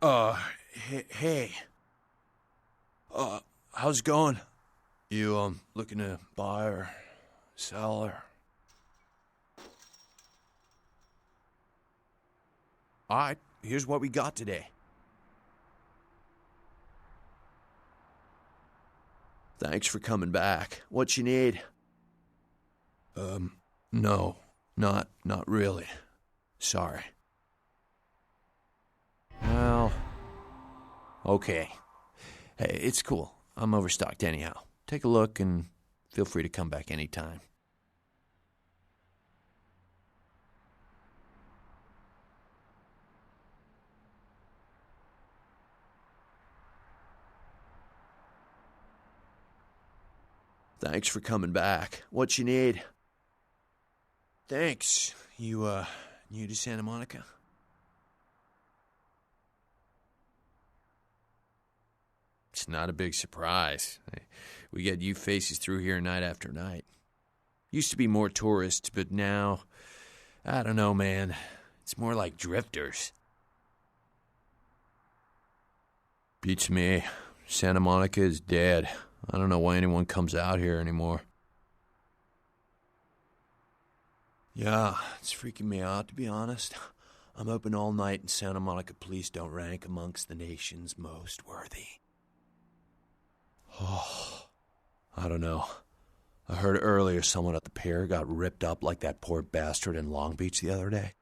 Hey. How's it going? You, looking to buy or sell or... Alright, here's what we got today. Thanks for coming back. What you need? No. Not really. Sorry. Well... Okay. Hey, it's cool. I'm overstocked anyhow. Take a look and feel free to come back anytime. Thanks for coming back. What you need? Thanks. You, new to Santa Monica? It's not a big surprise. We get you faces through here night after night. Used to be more tourists, but now, I don't know, man. It's more like drifters. Beats me. Santa Monica is dead. I don't know why anyone comes out here anymore. Yeah, it's freaking me out, to be honest. I'm open all night and Santa Monica police don't rank amongst the nation's most worthy. Oh, I don't know. I heard earlier someone at the pier got ripped up like that poor bastard in Long Beach the other day.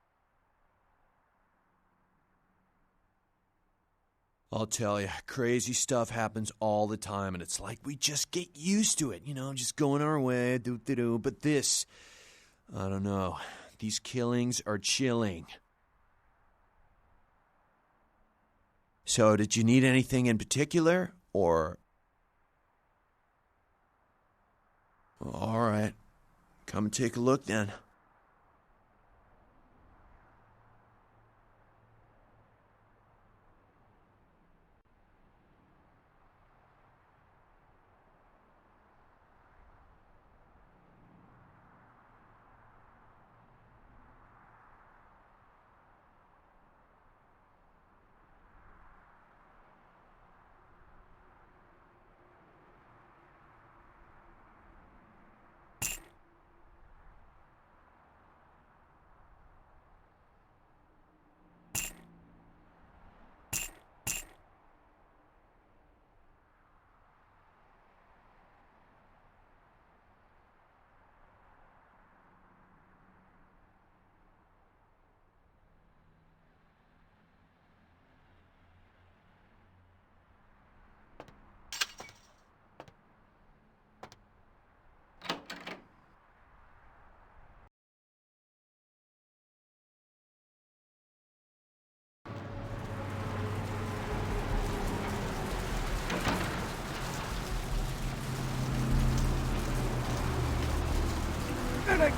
I'll tell you, crazy stuff happens all the time, and it's like we just get used to it, just going our way, do-do-do. But this, I don't know, these killings are chilling. So, did you need anything in particular, or... All right, come and take a look then.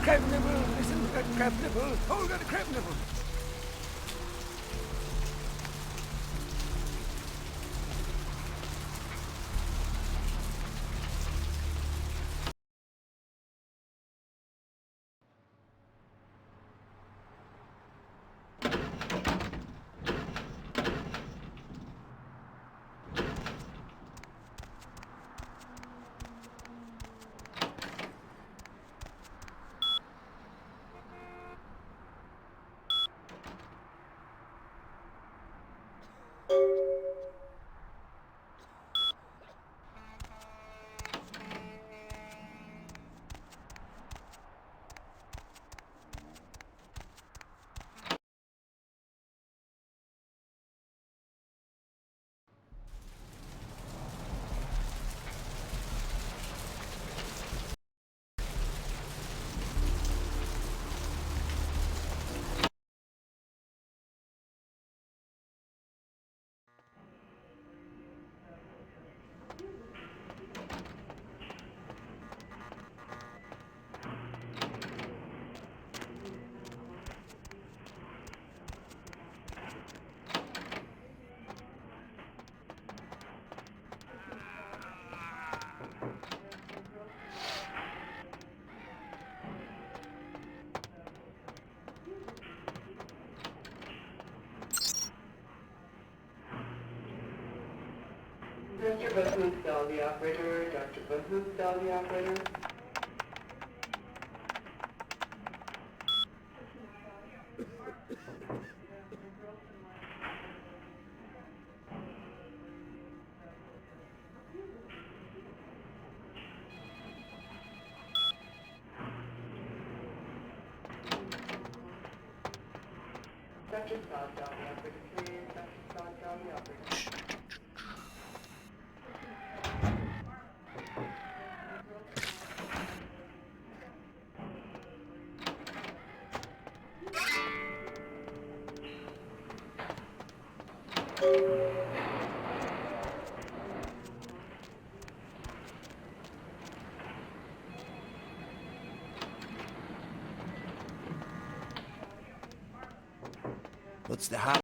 Crab nibble, listen to that crab nibble. Hold that crab nibble. Bahoosdal, the operator. Dr. Bahoosdal, the operator. Dr. Sawdell, the operator. Please, Dr. Sawdell, the operator. What's the hot?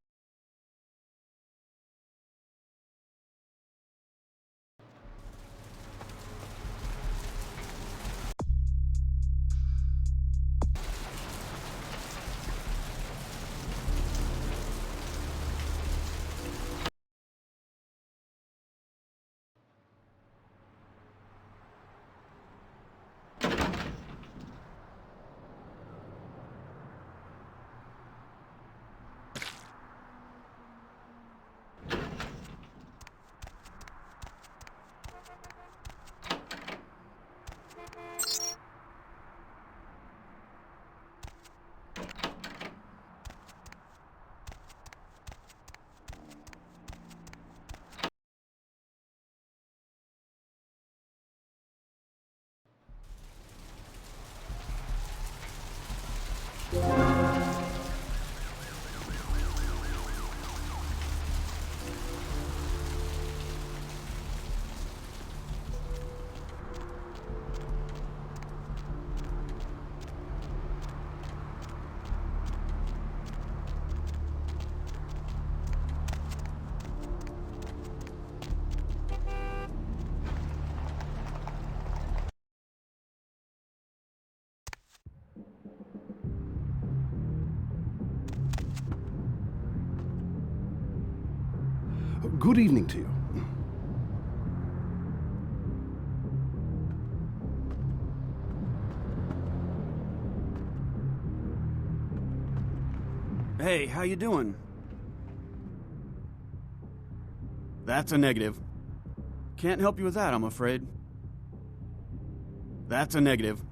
Good evening to you. Hey, how you doing? That's a negative. Can't help you with that, I'm afraid. That's a negative.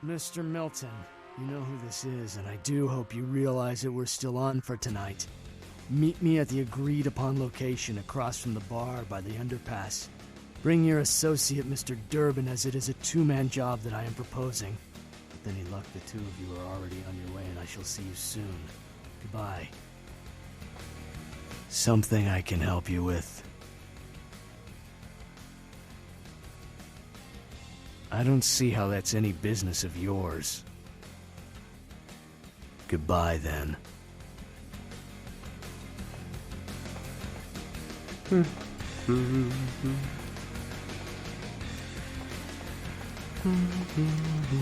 Mr. Milton, you know who this is, and I do hope you realize that we're still on for tonight. Meet me at the agreed-upon location across from the bar by the underpass. Bring your associate, Mr. Durbin, as it is a two-man job that I am proposing. With any luck, the two of you are already on your way, and I shall see you soon. Goodbye. Something I can help you with? I don't see how that's any business of yours. Goodbye, then.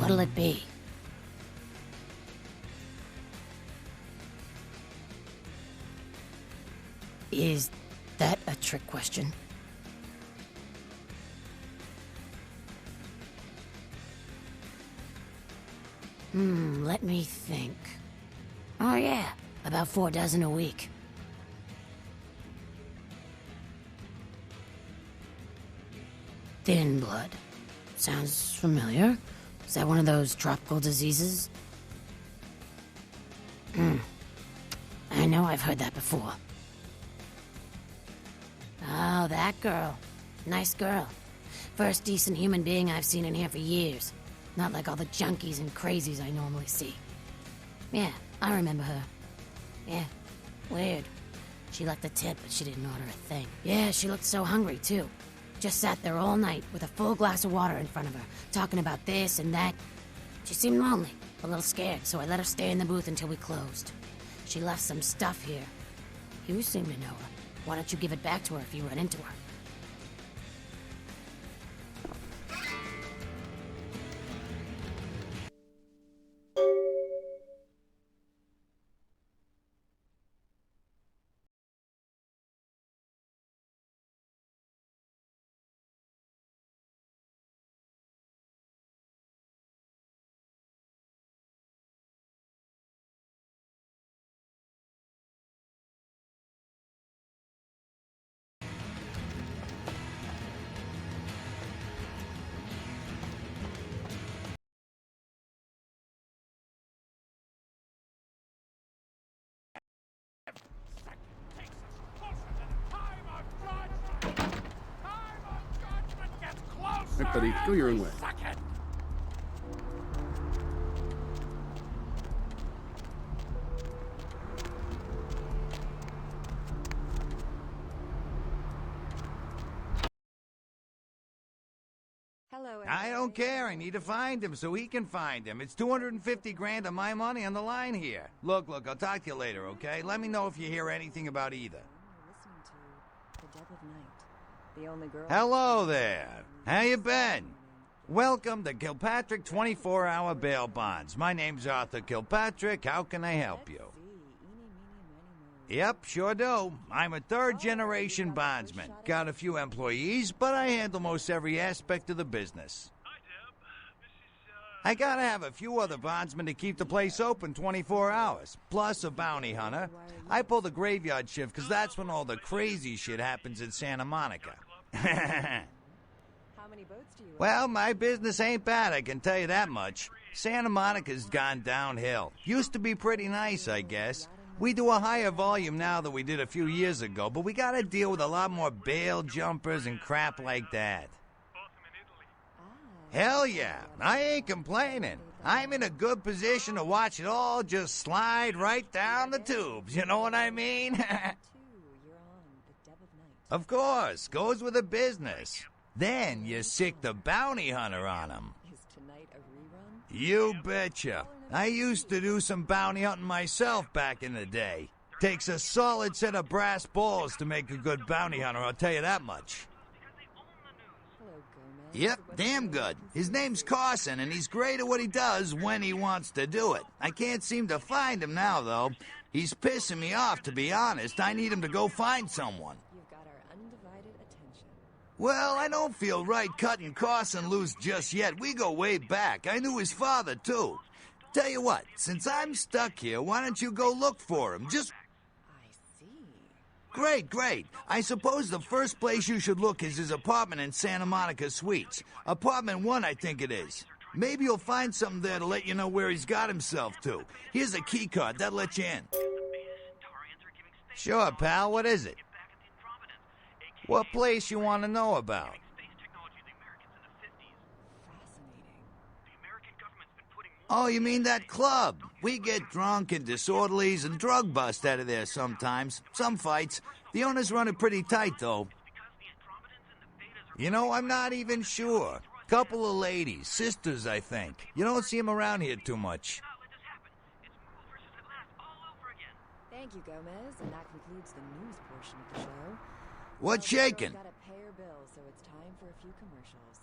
What'll it be? Is that a trick question? Let me think. Oh yeah, about 4 dozen a week. Thin blood. Sounds familiar. Is that one of those tropical diseases? I know I've heard that before. Oh, that girl. Nice girl. First decent human being I've seen in here for years. Not like all the junkies and crazies I normally see. Yeah, I remember her. Yeah, weird. She liked the tip, but she didn't order a thing. Yeah, she looked so hungry, too. Just sat there all night with a full glass of water in front of her, talking about this and that. She seemed lonely, a little scared, so I let her stay in the booth until we closed. She left some stuff here. You seem to know her. Why don't you give it back to her if you run into her? Right, buddy, go your own way. I don't care. I need to find him so he can find him. It's 250 grand of my money on the line here. Look, I'll talk to you later, okay? Let me know if you hear anything about either. Hello there. How you been? Welcome to Kilpatrick 24-hour bail bonds. My name's Arthur Kilpatrick. How can I help you? Yep, sure do. I'm a third-generation bondsman. Got a few employees, but I handle most every aspect of the business. Hi, Deb. I gotta have a few other bondsmen to keep the place open 24 hours, plus a bounty hunter. I pull the graveyard shift because that's when all the crazy shit happens in Santa Monica. Well, my business ain't bad, I can tell you that much. Santa Monica's gone downhill. Used to be pretty nice, I guess. We do a higher volume now than we did a few years ago, but we gotta deal with a lot more bail jumpers and crap like that. Hell yeah, I ain't complaining. I'm in a good position to watch it all just slide right down the tubes, you know what I mean? Of course, goes with the business. Then you sick the bounty hunter on him. You betcha. I used to do some bounty hunting myself back in the day. Takes a solid set of brass balls to make a good bounty hunter, I'll tell you that much. Yep, damn good. His name's Carson, and he's great at what he does when he wants to do it. I can't seem to find him now, though. He's pissing me off, to be honest. I need him to go find someone. Well, I don't feel right cutting Carson loose just yet. We go way back. I knew his father, too. Tell you what, since I'm stuck here, why don't you go look for him? Just... Great. I suppose the first place you should look is his apartment in Santa Monica Suites. Apartment 1, I think it is. Maybe you'll find something there to let you know where he's got himself to. Here's a key card. That'll let you in. Sure, pal. What is it? What place you want to know about? Oh, you mean that club? We get drunk and disorderlies and drug bust out of there sometimes. Some fights. The owners run it pretty tight, though. You know, I'm not even sure. Couple of ladies, sisters, I think. You don't see them around here too much. Thank you, Gomez, and that concludes the news portion of the show. What's shaking? Got to pay your bills, so it's time for a few commercials.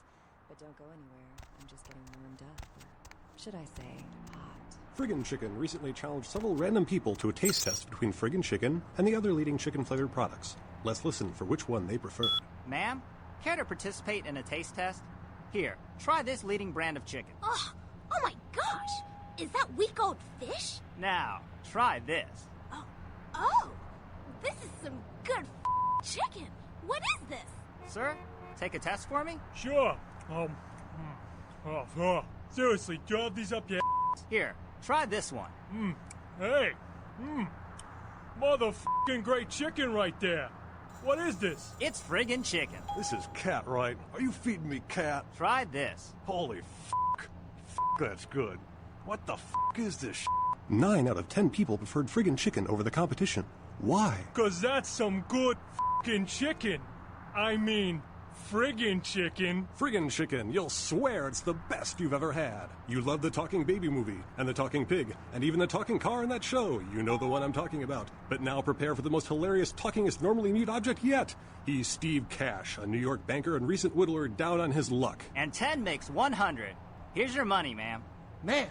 But don't go anywhere. I'm just getting warmed up. Or should I say, hot? Friggin' Chicken recently challenged several random people to a taste test between Friggin' Chicken and the other leading chicken-flavored products. Let's listen for which one they preferred. Ma'am, care to participate in a taste test? Here, try this leading brand of chicken. Oh my gosh! Is that week-old fish? Now, try this. Oh, this is some good chicken. What is this? Sir, take a test for me? Sure. Seriously, do you have these up your ass? Here, try this one. Hey. Motherfucking great chicken right there. What is this? It's friggin' chicken. This is cat, right? Are you feeding me cat? Try this. Holy f***. That's good. What the f*** is this sh**? 9 out of 10 people preferred friggin' chicken over the competition. Why? 'Cause that's some good f***ing chicken. I mean, Friggin' chicken. Friggin' Chicken, you'll swear it's the best you've ever had. You love the talking baby movie, and the talking pig, and even the talking car in that show. You know the one I'm talking about. But now prepare for the most hilarious talkingest normally mute object yet. He's Steve Cash, a New York banker and recent whittler down on his luck. And 10 makes 100. Here's your money, ma'am. Ma'am,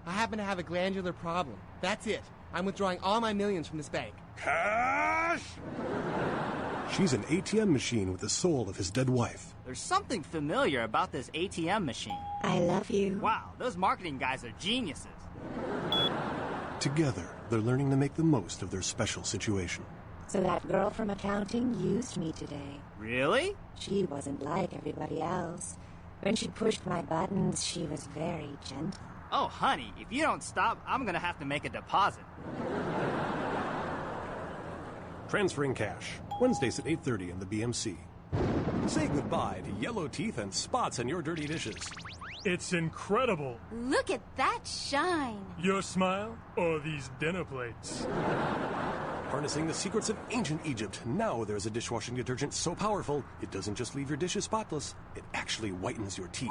I happen to have a glandular problem. That's it. I'm withdrawing all my millions from this bank. Cash! She's an ATM machine with the soul of his dead wife. There's something familiar about this ATM machine. I love you. Wow, those marketing guys are geniuses. Together, they're learning to make the most of their special situation. So that girl from accounting used me today. Really? She wasn't like everybody else. When she pushed my buttons, she was very gentle. Oh, honey, if you don't stop, I'm gonna have to make a deposit. Transferring cash. Wednesdays at 8:30 in the BMC. Say goodbye to yellow teeth and spots on your dirty dishes. It's incredible. Look at that shine. Your smile or these dinner plates? Harnessing the secrets of ancient Egypt, now there's a dishwashing detergent so powerful, it doesn't just leave your dishes spotless, it actually whitens your teeth.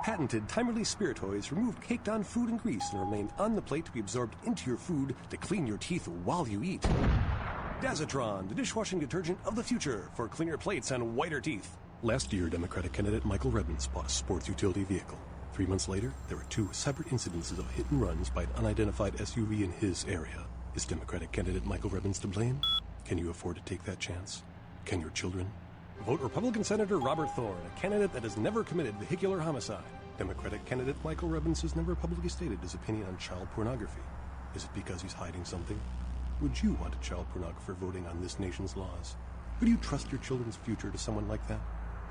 Patented time-release spiritoids remove caked-on food and grease and remain on the plate to be absorbed into your food to clean your teeth while you eat. Dazatron, the dishwashing detergent of the future for cleaner plates and whiter teeth. Last year, Democratic candidate Michael Rebbins bought a sports utility vehicle. 3 months later, there were 2 separate incidences of hit-and-runs by an unidentified SUV in his area. Is Democratic candidate Michael Rebbins to blame? Can you afford to take that chance? Can your children? Vote Republican Senator Robert Thorne, a candidate that has never committed vehicular homicide. Democratic candidate Michael Rebbins has never publicly stated his opinion on child pornography. Is it because he's hiding something? Would you want a child pornographer voting on this nation's laws? Would you trust your children's future to someone like that?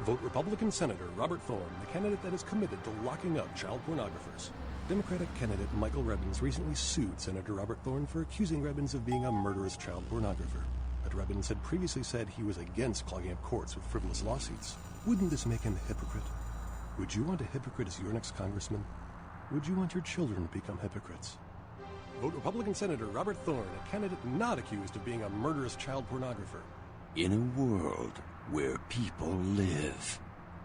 Vote Republican Senator Robert Thorne, the candidate that is committed to locking up child pornographers. Democratic candidate Michael Rebbins recently sued Senator Robert Thorne for accusing Rebbins of being a murderous child pornographer. But Rebbins had previously said he was against clogging up courts with frivolous lawsuits. Wouldn't this make him a hypocrite? Would you want a hypocrite as your next congressman? Would you want your children to become hypocrites? Vote Republican Senator Robert Thorne, a candidate not accused of being a murderous child pornographer. In a world where people live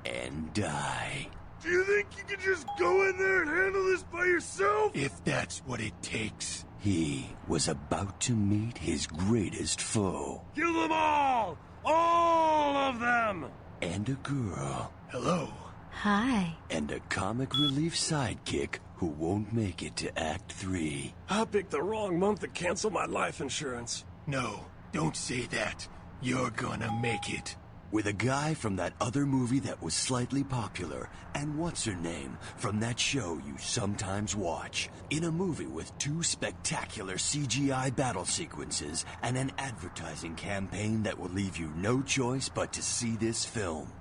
and die. Do you think you can just go in there and handle this by yourself? If that's what it takes. He was about to meet his greatest foe. Kill them all! All of them! And a girl. Hello. Hi. And a comic relief sidekick who won't make it to Act 3. I picked the wrong month to cancel my life insurance. No, don't say that. You're gonna make it. With a guy from that other movie that was slightly popular, and what's her name from that show you sometimes watch. In a movie with 2 spectacular CGI battle sequences and an advertising campaign that will leave you no choice but to see this film.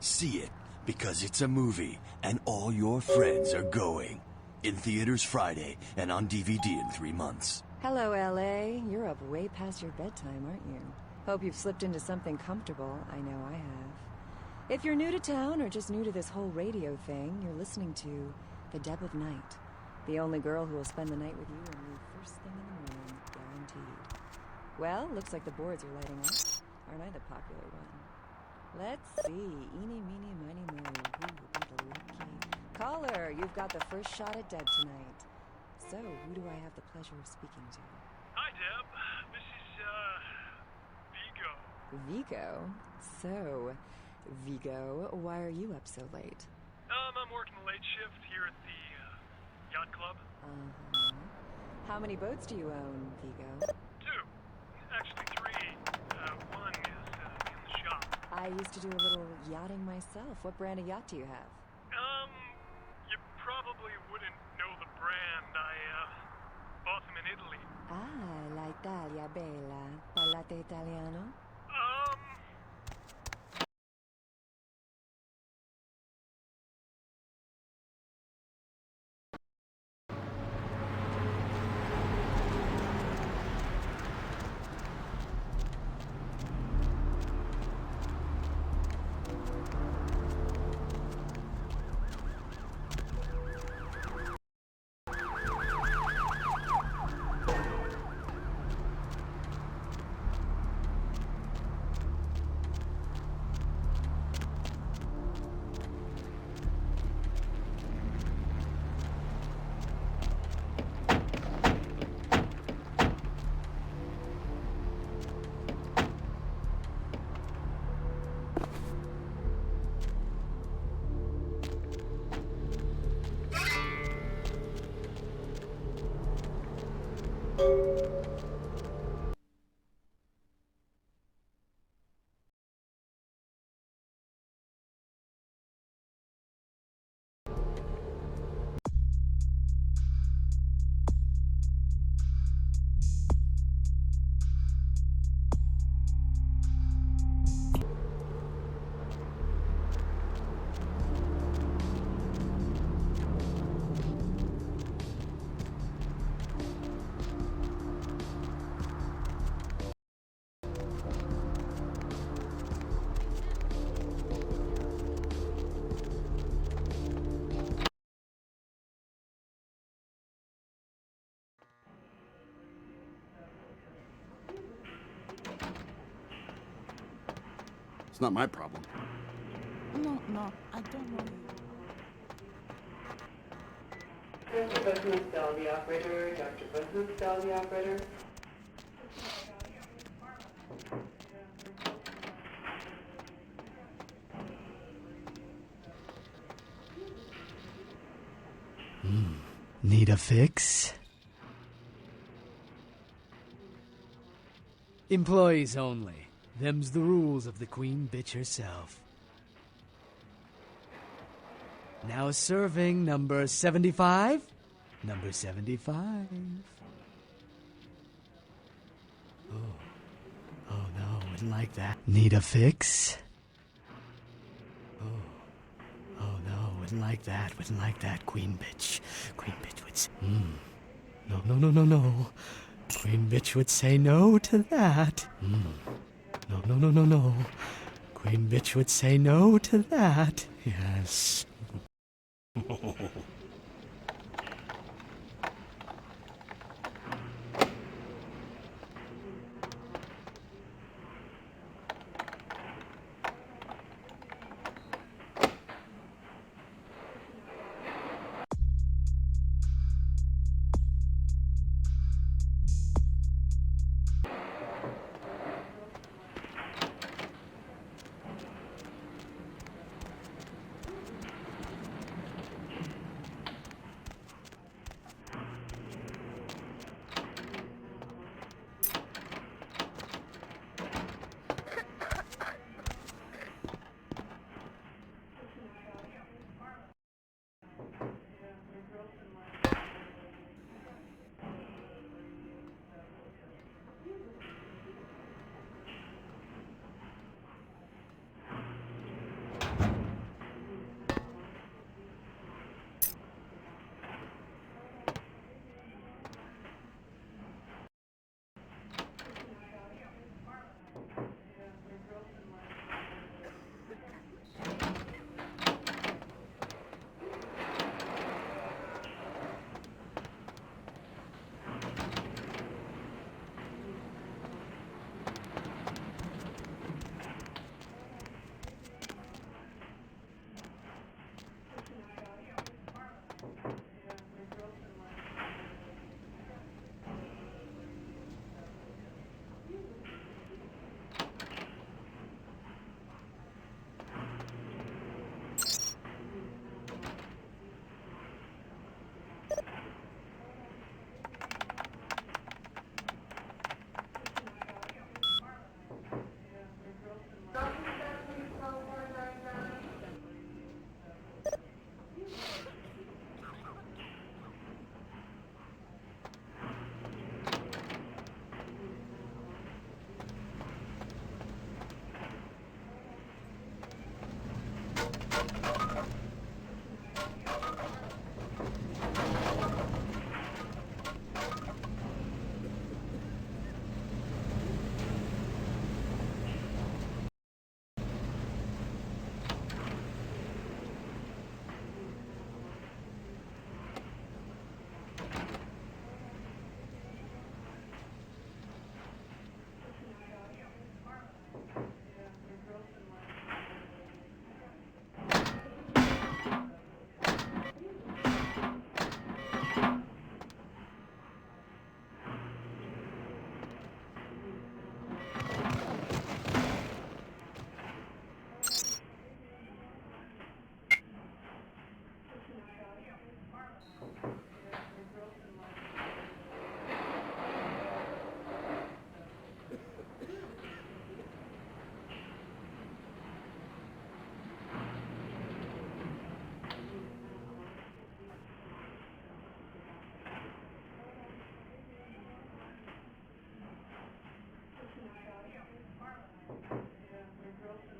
See it, because it's a movie, and all your friends are going. In theaters Friday, and on DVD in 3 months. Hello, LA. You're up way past your bedtime, aren't you? Hope you've slipped into something comfortable. I know I have. If you're new to town or just new to this whole radio thing, you're listening to The Deb of Night. The only girl who will spend the night with you and leave first thing in the morning, guaranteed. Well, looks like the boards are lighting up. Aren't I the popular one? Let's see. Eeny, meeny, miny, moe. Who will be the lucky caller? You've got the first shot at Deb tonight. So, who do I have the pleasure of speaking to? Hi, Deb. This is, Vigo. Vigo? So, Vigo, why are you up so late? I'm working the late shift here at the, yacht club. Uh-huh. How many boats do you own, Vigo? 2. Actually 3. One is, in the shop. I used to do a little yachting myself. What brand of yacht do you have? You probably wouldn't know the brand. I, bought them in Italy. Ah, la Italia bella. Parlate italiano? It's not my problem. No, I don't know you. Dr. Bahoosdal, the operator. Dr. Bahoosdal, the operator. Need a fix? Employees only. Them's the rules of the queen bitch herself. Now serving number 75? Number 75. Oh no, wouldn't like that. Need a fix? Oh no, wouldn't like that, queen bitch. Queen bitch would say, No. Queen bitch would say no to that. No. Queen bitch would say no to that. Yes.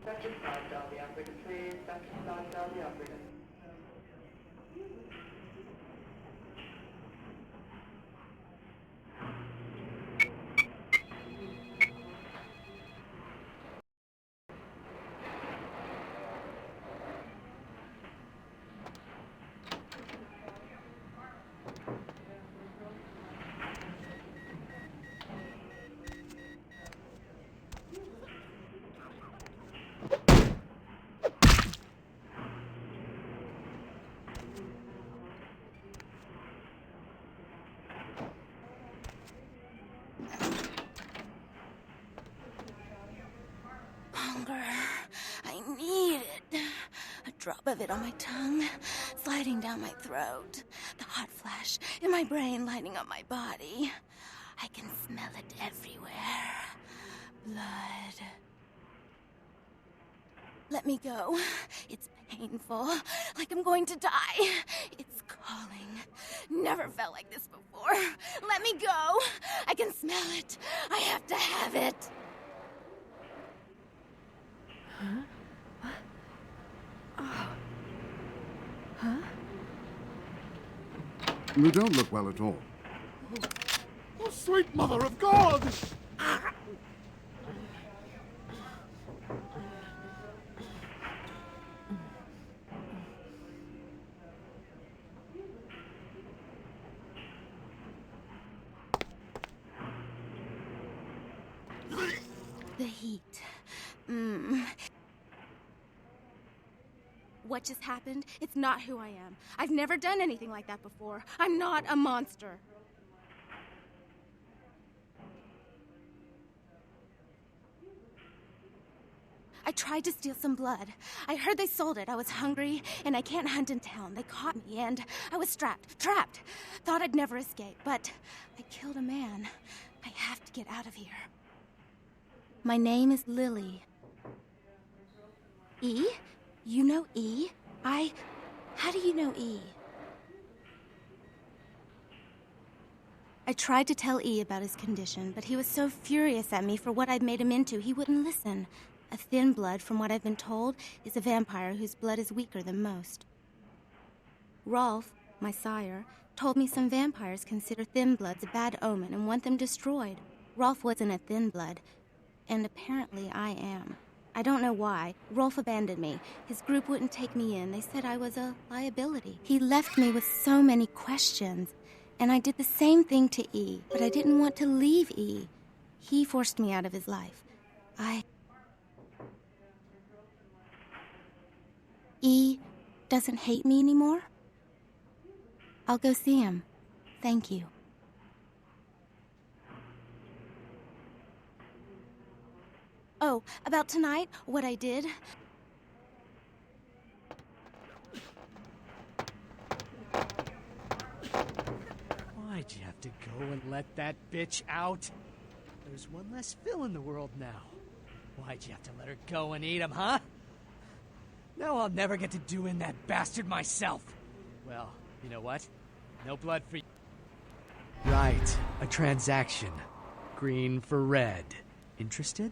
Dr. Stockdale, the operator, please. Dr. Stockdale, the operator. drop of it on my tongue, sliding down my throat. The hot flash in my brain lighting up my body. I can smell it everywhere. Blood. Let me go. It's painful, like I'm going to die. It's calling. Never felt like this before. Let me go. I can smell it. I have to have it. Huh? What? Oh. Huh? You don't look well at all. Oh, sweet mother of God! The heat. What just happened? It's not who I am. I've never done anything like that before. I'm not a monster. I tried to steal some blood. I heard they sold it. I was hungry, and I can't hunt in town. They caught me, and I was trapped. Thought I'd never escape, but I killed a man. I have to get out of here. My name is Lily. E? You know E? How do you know E? I tried to tell E about his condition, but he was so furious at me for what I'd made him into, he wouldn't listen. A thin blood, from what I've been told, is a vampire whose blood is weaker than most. Rolf, my sire, told me some vampires consider thin bloods a bad omen and want them destroyed. Rolf wasn't a thin blood, and apparently I am. I don't know why. Rolf abandoned me. His group wouldn't take me in. They said I was a liability. He left me with so many questions, and I did the same thing to E, but I didn't want to leave E. He forced me out of his life. E doesn't hate me anymore? I'll go see him. Thank you. Oh, about tonight, what I did. Why'd you have to go and let that bitch out? There's one less Phil in the world now. Why'd you have to let her go and eat him, huh? Now I'll never get to do in that bastard myself. Well, you know what? No blood for you. Right, a transaction. Green for red. Interested?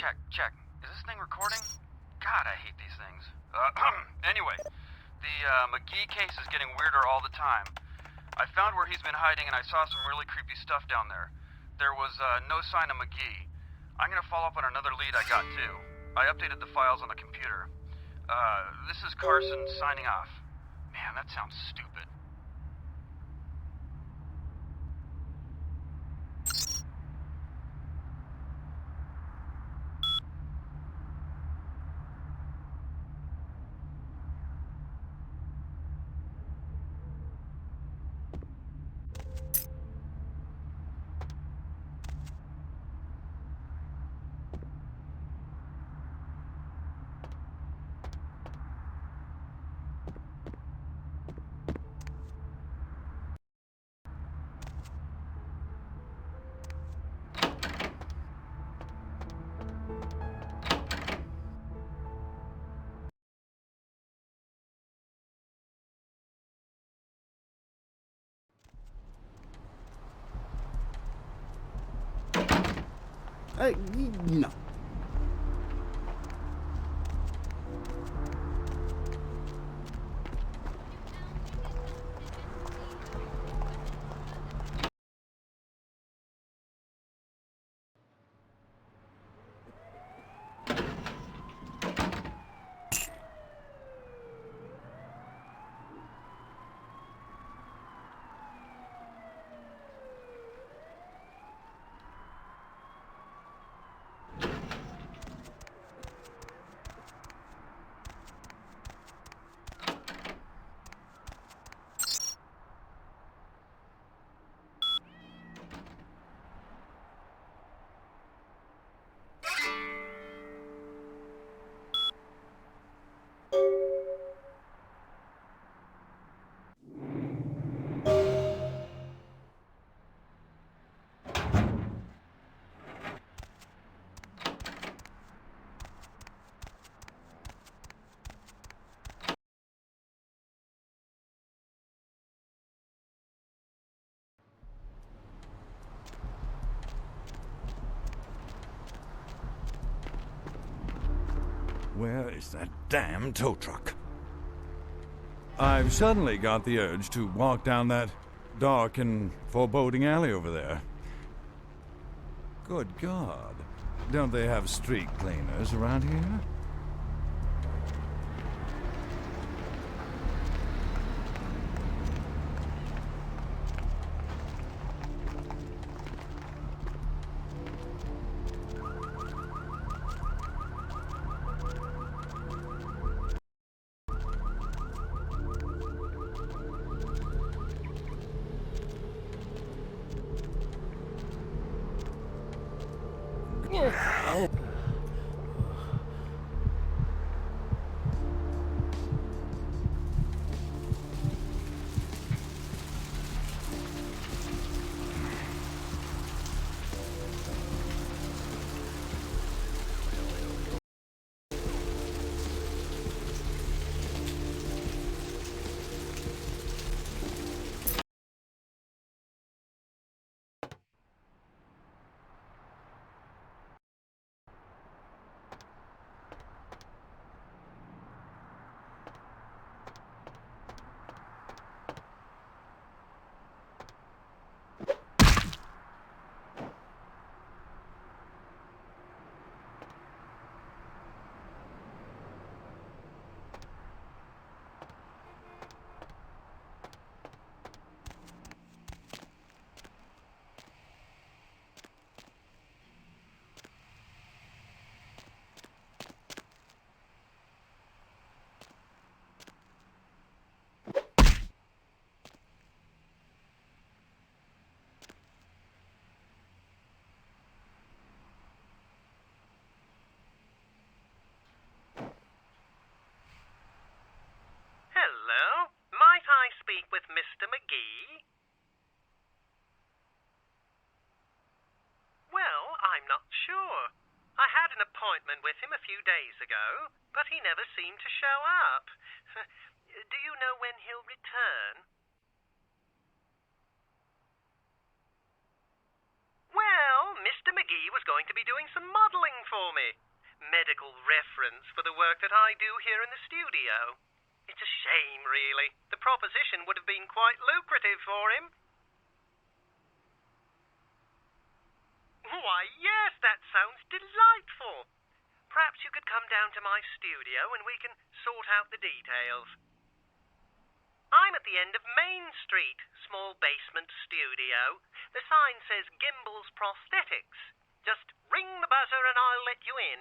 Check. Is this thing recording? God, I hate these things. Anyway, the McGee case is getting weirder all the time. I found where he's been hiding and I saw some really creepy stuff down there. There was no sign of McGee. I'm gonna follow up on another lead I got too. I updated the files on the computer. This is Carson signing off. Man, that sounds stupid. No. Where is that damn tow truck? I've suddenly got the urge to walk down that dark and foreboding alley over there. Good God. Don't they have street cleaners around here? Hello? Might I speak with Mr. McGee? Well, I'm not sure. I had an appointment with him a few days ago, but he never seemed to show up. Do you know when he'll return? Well, Mr. McGee was going to be doing some modeling for me. reference for the work that I do here in the studio. It's a shame, really. The proposition would have been quite lucrative for him. Why, yes, that sounds delightful. Perhaps you could come down to my studio and we can sort out the details. I'm at the end of Main Street, small basement studio. The sign says Gimbel's Prosthetics. Just ring the buzzer and I'll let you in.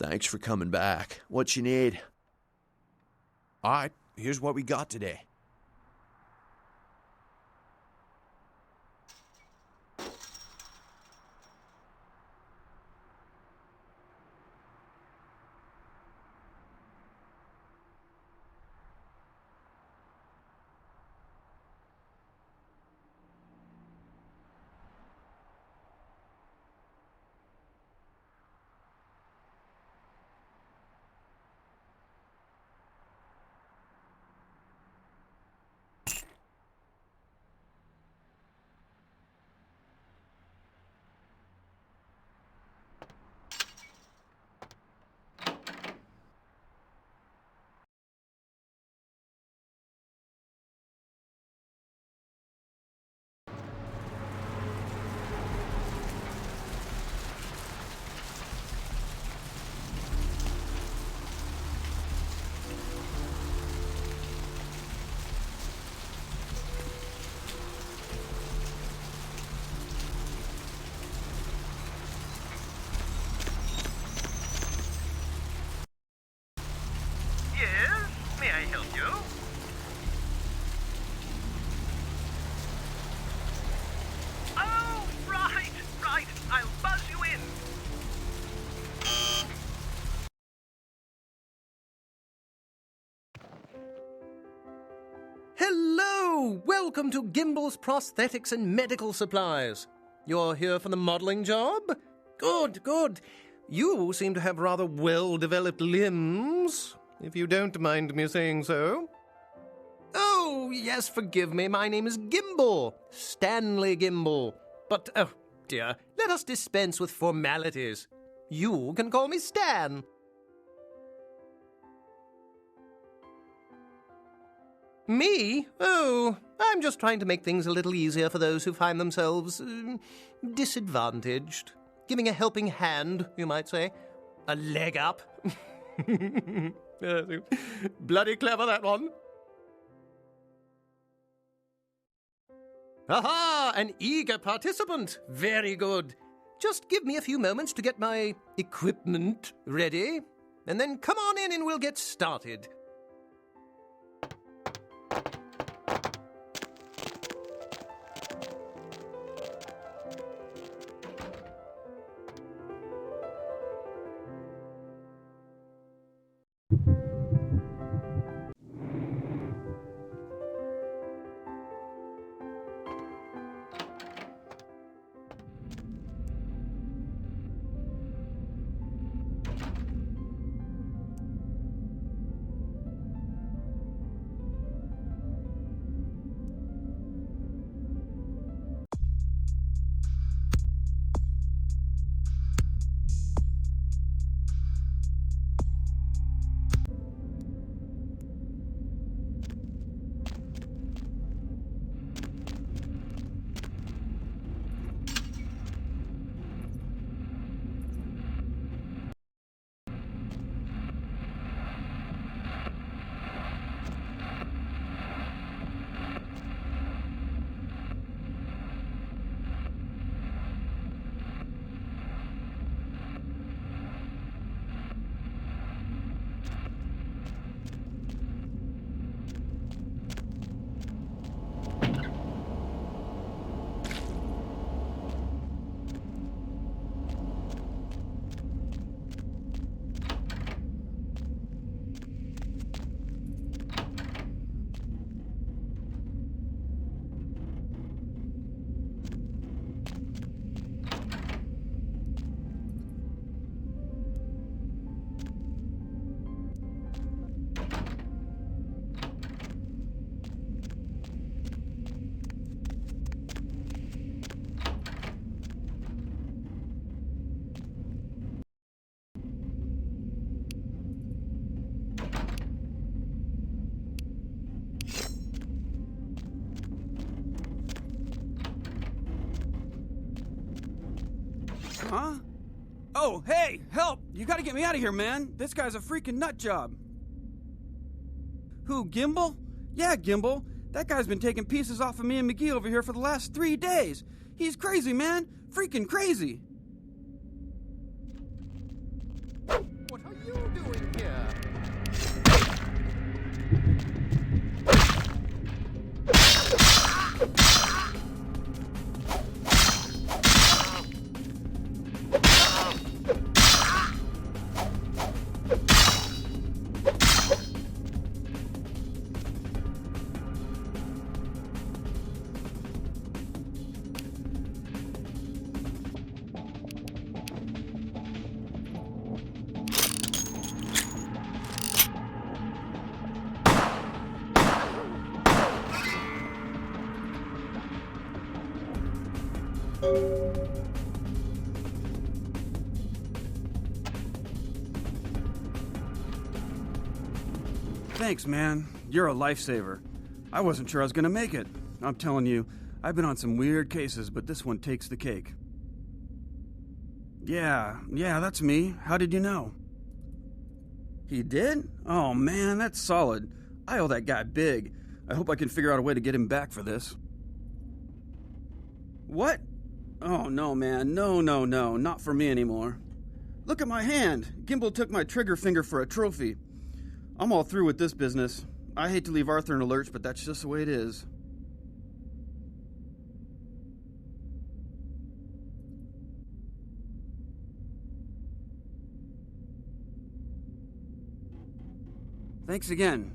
Thanks for coming back. What you need? All right, here's what we got today. Yes, may I help you? Oh, right. I'll buzz you in. Hello! Welcome to Gimbel's Prosthetics and Medical Supplies. You're here for the modeling job? Good. You seem to have rather well-developed limbs, if you don't mind me saying so. Oh, yes, forgive me. My name is Gimbel. Stanley Gimbel. But, oh, dear, let us dispense with formalities. You can call me Stan. Me? Oh, I'm just trying to make things a little easier for those who find themselves disadvantaged. Giving a helping hand, you might say. A leg up. Bloody clever, that one. Aha! An eager participant. Very good. Just give me a few moments to get my equipment ready, and then come on in and we'll get started. Huh? Oh, hey, help! You gotta get me out of here, man! This guy's a freaking nut job. Who, Gimbal? Yeah, Gimbal. That guy's been taking pieces off of me and McGee over here for the last 3 days. He's crazy, man. Freaking crazy. What are you doing here? Thanks, man. You're a lifesaver. I wasn't sure I was gonna make it. I'm telling you, I've been on some weird cases, but this one takes the cake. Yeah, that's me. How did you know? He did? Oh, man, that's solid. I owe that guy big. I hope I can figure out a way to get him back for this. What? Oh, no, man. No, not for me anymore. Look at my hand. Gimbal took my trigger finger for a trophy. I'm all through with this business. I hate to leave Arthur in a lurch, but that's just the way it is. Thanks again.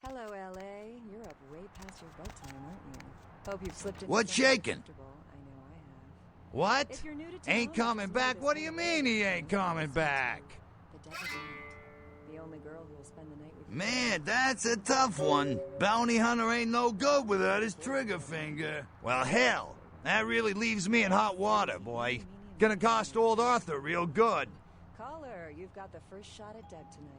Hello, L.A. You're up way past your bedtime, aren't you? Hope you've slipped into What's something shaking? comfortable. I know I have. What? If you're new to town, Ain't coming just back? know What this do you whole mean he area ain't is coming close to back? The Desert Aunt, the only girl who will spend the night with you. Man, that's a tough one. Bounty hunter ain't no good without his trigger finger. Well, hell, that really leaves me in hot water, boy. Gonna cost old Arthur real good. Caller, you've got the first shot at Deb tonight.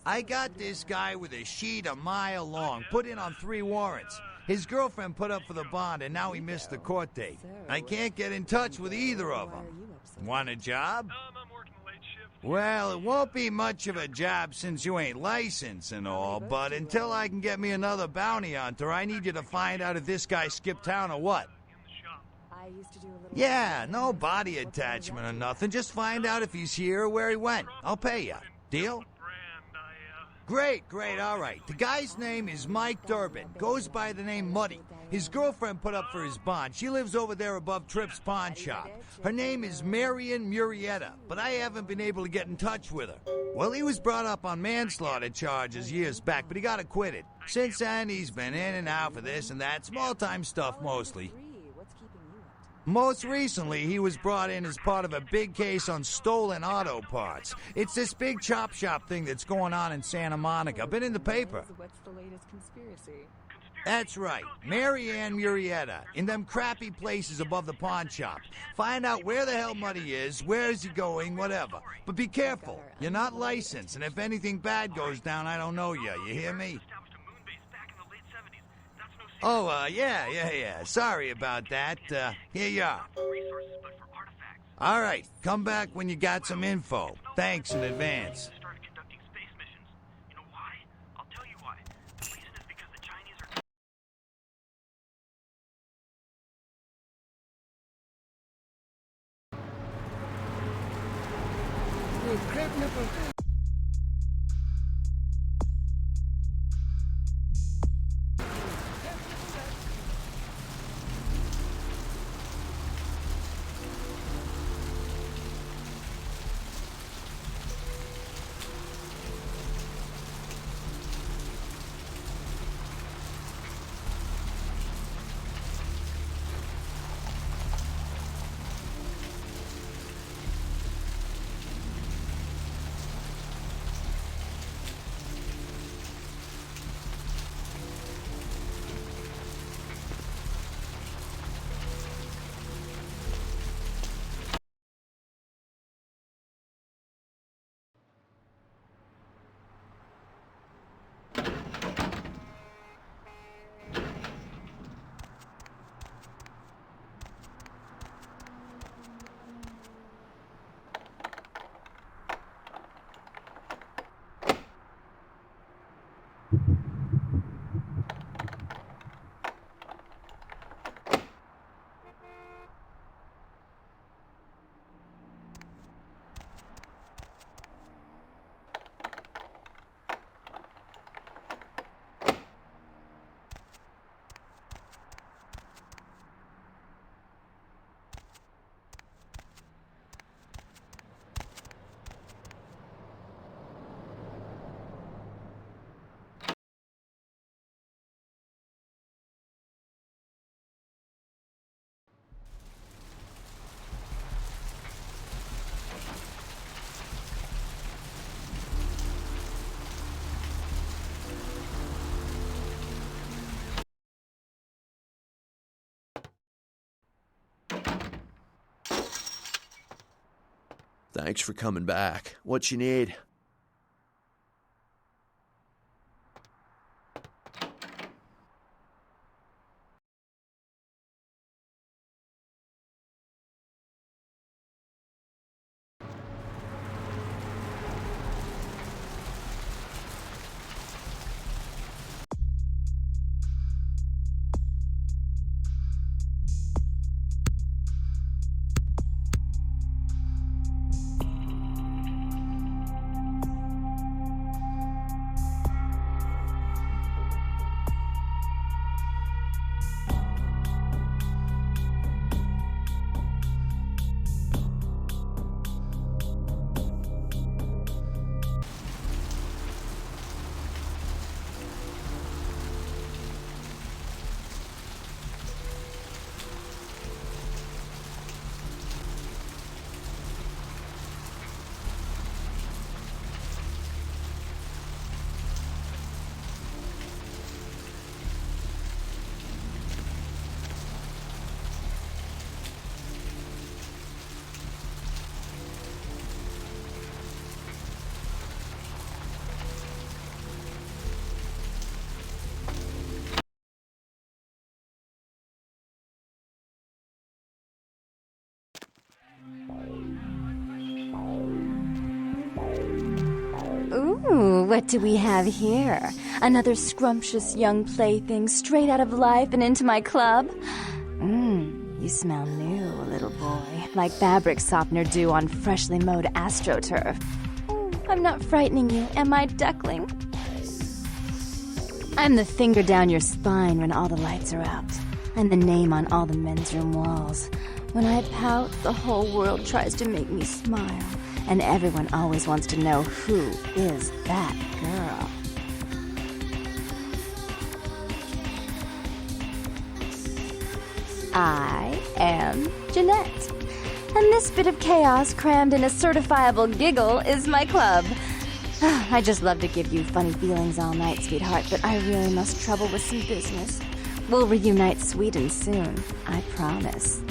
I got this guy with a sheet a mile long, put in on 3 warrants. His girlfriend put up for the bond, and now he missed the court date. I can't get in touch with either of them. Want a job? I'm working the late shift. Well, it won't be much of a job since you ain't licensed and all, but until I can get me another bounty hunter, I need you to find out if this guy skipped town or what. I used to do a little... Yeah, no body attachment or nothing. Just find out if he's here or where he went. I'll pay you. Deal? Great, all right. The guy's name is Mike Durbin. Goes by the name Muddy. His girlfriend put up for his bond. She lives over there above Tripp's pawn shop. Her name is Marion Murrieta, but I haven't been able to get in touch with her. Well, he was brought up on manslaughter charges years back, but he got acquitted. Since then, he's been in and out for this and that. Small-time stuff, mostly. Most recently, he was brought in as part of a big case on stolen auto parts. It's this big chop shop thing that's going on in Santa Monica. Been in the paper. What's the latest conspiracy? That's right. Mary Ann Murrieta, in them crappy places above the pawn shop. Find out where the hell money is, where is he going, whatever. But be careful. You're not licensed, and if anything bad goes down, I don't know you. You hear me? Oh, yeah. Sorry about that. Here you are. All right, come back when you got some info. Thanks in advance. Crab nipple. Thanks for coming back. What you need? Ooh, what do we have here? Another scrumptious young plaything straight out of life and into my club? You smell new, little boy, like fabric softener dew on freshly mowed astroturf. I'm not frightening you, am I, duckling? I'm the finger down your spine when all the lights are out. I'm the name on all the men's room walls. When I pout, the whole world tries to make me smile. And everyone always wants to know who is that girl. I am Jeanette. And this bit of chaos crammed in a certifiable giggle is my club. I just love to give you funny feelings all night, sweetheart, but I really must trouble with some business. We'll reunite sweet and soon, I promise.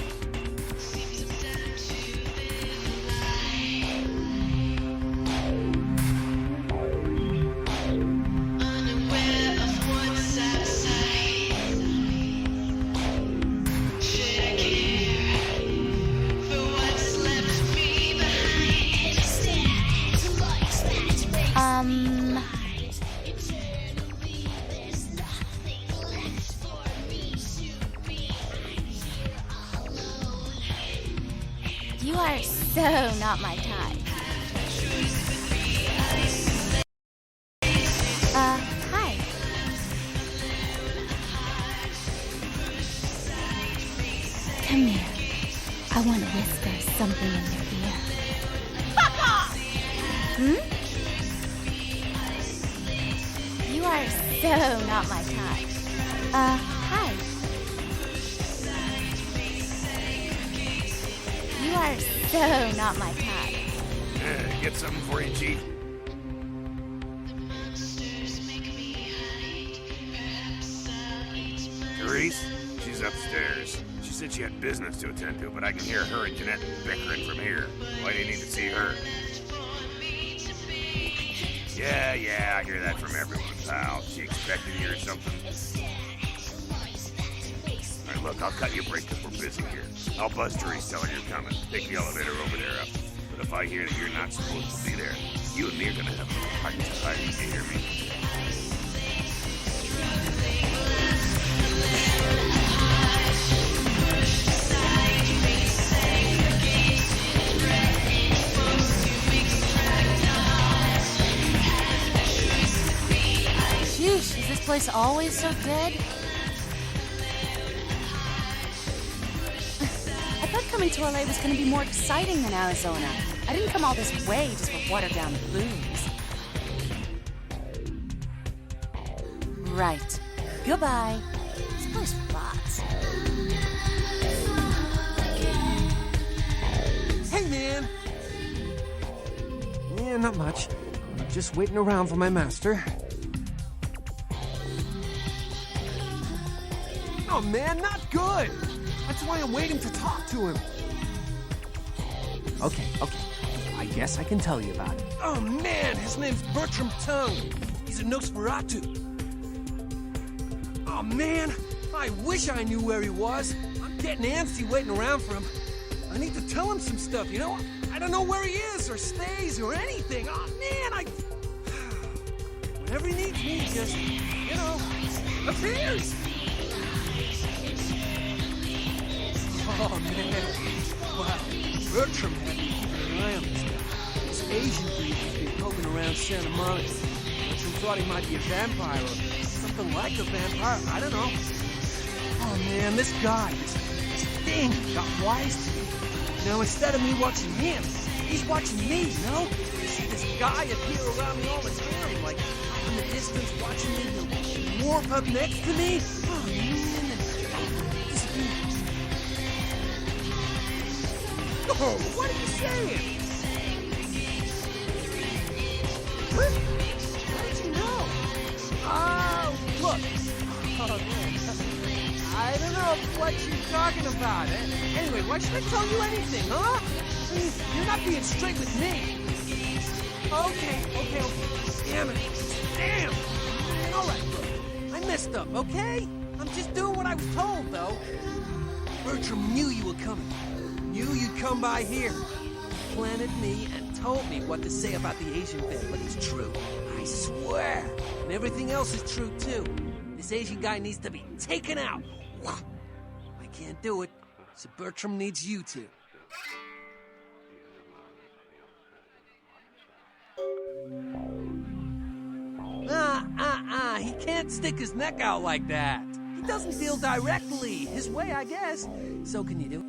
You are so not my type. Hi. Come here. I want to whisper something in your ear. Fuck off! You are so not my type. Hi. You are so not my type. Get something for you, Chief. Therese? She's upstairs. She said she had business to attend to, but I can hear her and Jeanette bickering from here. Why do you need to see her? Yeah, I hear that from everyone, pal. She expected you or something. Alright, look, I'll cut you a break because we're busy here. I'll buzz Therese, tell her you're coming. Take the elevator over there up. But if I hear that you're not supposed to be there, you and me are gonna have a heart to heart. You hear me? Sheesh, is this place always so dead? I thought coming to LA was going to be more exciting than Arizona. I didn't come all this way just for watered-down blues. Right. Goodbye. This place rocks. Hey, man! Yeah, not much. I'm just waiting around for my master. Oh, man, not good! That's why I'm waiting to talk to him. Okay. I guess I can tell you about it. Oh, man, his name's Bertram Tongue. He's a Nosferatu. Oh, man, I wish I knew where he was. I'm getting antsy waiting around for him. I need to tell him some stuff, you know? I don't know where he is or stays or anything. Oh, man, whenever he needs me, he just, appears. Oh, man. Wow. Bertram had me keeping an eye on this guy. This Asian dude has been poking around Santa Monica. Bertram thought he might be a vampire or something like a vampire. I don't know. Oh, man, this guy, this thing got wise to me. Now, instead of me watching him, he's watching me, you know? You see this guy appear around me all the time, like in the distance watching me, he'll warp up next to me. Oh, man. Oh, what are you saying? What? How did you know? Look. Oh, man. I don't know what you're talking about. Anyway, why should I tell you anything, huh? I mean, you're not being straight with me. Okay. Damn it. Damn. All right, look. I messed up, okay? I'm just doing what I was told, though. Bertram knew you were coming. Knew you'd come by here. Planted me and told me what to say about the Asian thing, but it's true. I swear. And everything else is true, too. This Asian guy needs to be taken out. I can't do it, so Bertram needs you to. He can't stick his neck out like that. He doesn't deal directly. His way, I guess. So can you do it?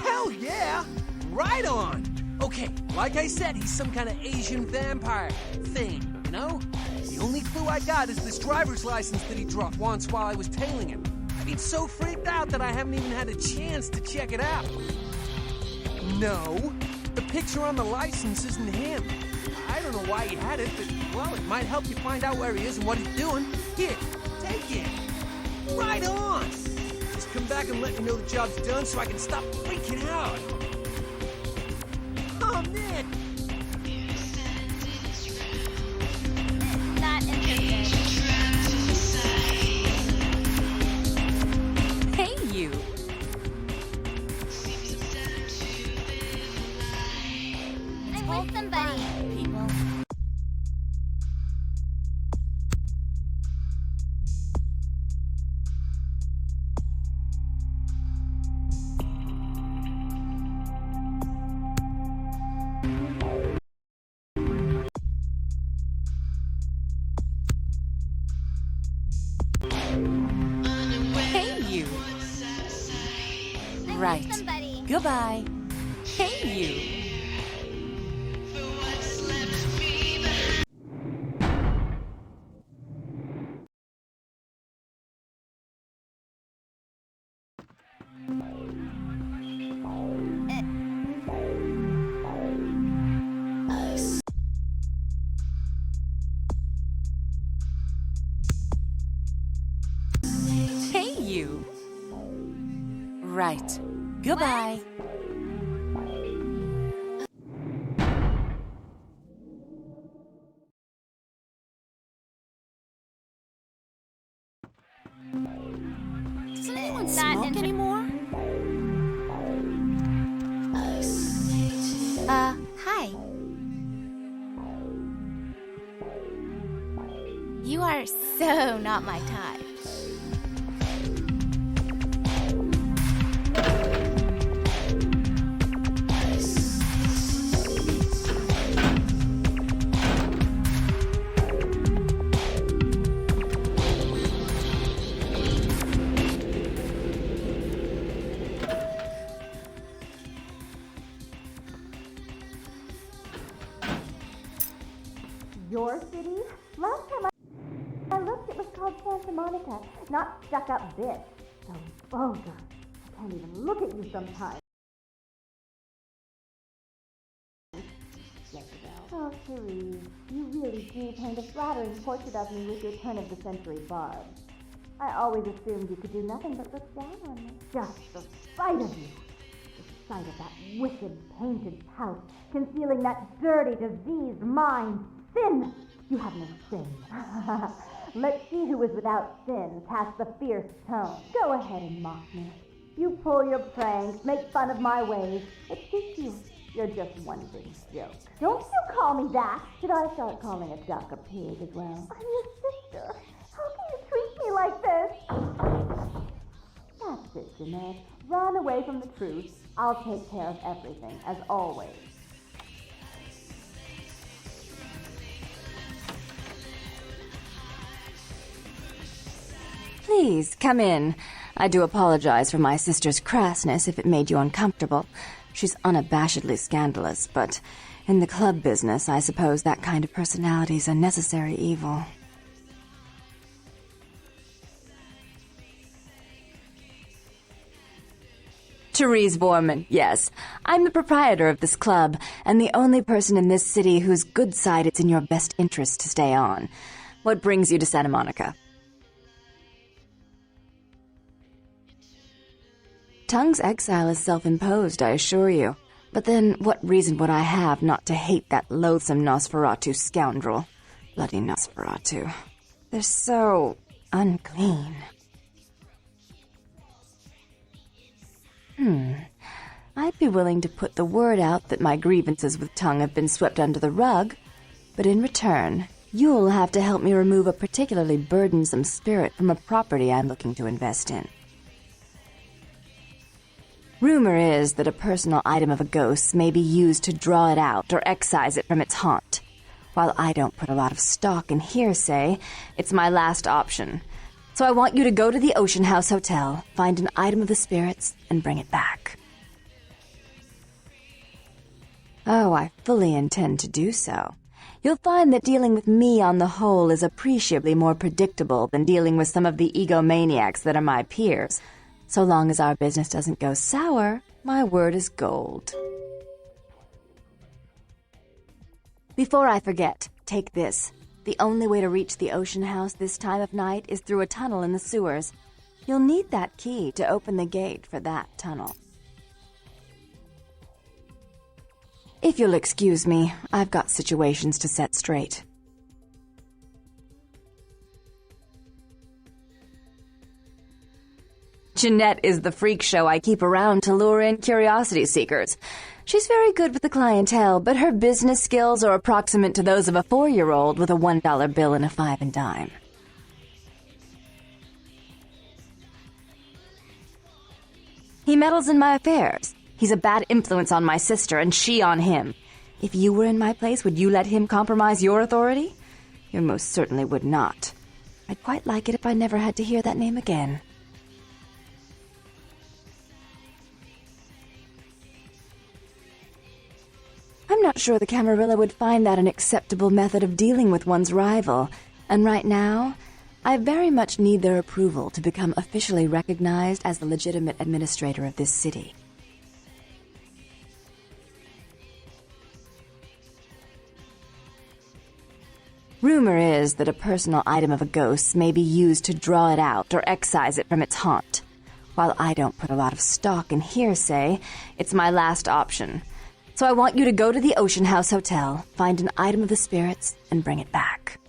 Hell yeah! Right on! Okay, like I said, he's some kind of Asian vampire thing, you know? The only clue I got is this driver's license that he dropped once while I was tailing him. I've been so freaked out that I haven't even had a chance to check it out. No, the picture on the license isn't him. I don't know why he had it, but, well, it might help you find out where he is and what he's doing. Here, take it. Right on. Just come back and let me know the job's done so I can stop freaking out. Oh, man. Not interested. Hey, you. I'm with somebody. People. Hey, you. Right. Goodbye. Hey, you. Hey, you. Right. Goodbye. Doesn't anyone smoke anymore? Hi. You are so not my type. Your city? Last time I looked, it was called Santa Monica, not stuck-up bitch. So vulgar. I can't even look at you sometimes. Oh, Therese, you really do paint a flattering portrait of me with your turn-of-the-century barb. I always assumed you could do nothing but look down on me. Just the sight of you. The sight of that wicked painted pout, concealing that dirty, diseased mind. Sin! You have no sin. Let she who is without sin cast the fierce tone. Go ahead and mock me. You pull your pranks, make fun of my ways. It suits you. You're just one big joke. Don't you call me that. Should I start calling a duck a pig as well? I'm your sister. How can you treat me like this? That's it, Jeanette. Run away from the truth. I'll take care of everything, as always. Please, come in. I do apologize for my sister's crassness if it made you uncomfortable. She's unabashedly scandalous, but in the club business, I suppose that kind of personality's a necessary evil. Therese Borman, yes. I'm the proprietor of this club, and the only person in this city whose good side it's in your best interest to stay on. What brings you to Santa Monica? Tongue's exile is self-imposed, I assure you. But then, what reason would I have not to hate that loathsome Nosferatu scoundrel? Bloody Nosferatu. They're so unclean. I'd be willing to put the word out that my grievances with Tongue have been swept under the rug, but in return, you'll have to help me remove a particularly burdensome spirit from a property I'm looking to invest in. Rumor is that a personal item of a ghost may be used to draw it out or excise it from its haunt. While I don't put a lot of stock in hearsay, it's my last option. So I want you to go to the Ocean House Hotel, find an item of the spirits, and bring it back. Oh, I fully intend to do so. you'll find that dealing with me on the whole is appreciably more predictable than dealing with some of the egomaniacs that are my peers. So long as our business doesn't go sour, my word is gold. Before I forget, take this. The only way to reach the Ocean House this time of night is through a tunnel in the sewers. You'll need that key to open the gate for that tunnel. If you'll excuse me, I've got situations to set straight. Jeanette is the freak show I keep around to lure in curiosity seekers. She's very good with the clientele, but her business skills are approximate to those of a 4-year-old with a $1 bill and a 5 and dime. He meddles in my affairs. He's a bad influence on my sister, and she on him. If you were in my place, would you let him compromise your authority? You most certainly would not. I'd quite like it if I never had to hear that name again. I'm not sure the Camarilla would find that an acceptable method of dealing with one's rival, and right now, I very much need their approval to become officially recognized as the legitimate administrator of this city. Rumor is that a personal item of a ghost may be used to draw it out or excise it from its haunt. While I don't put a lot of stock in hearsay, it's my last option. So I want you to go to the Ocean House Hotel, find an item of the spirits, and bring it back.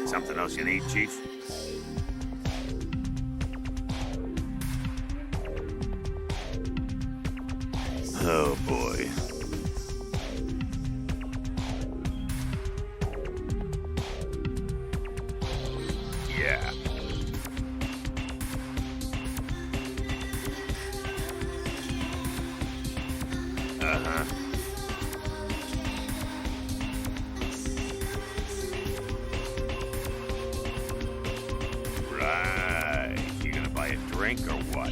Something else you need, Chief? Oh, boy. Yeah. Uh-huh. Right. You gonna buy a drink or what?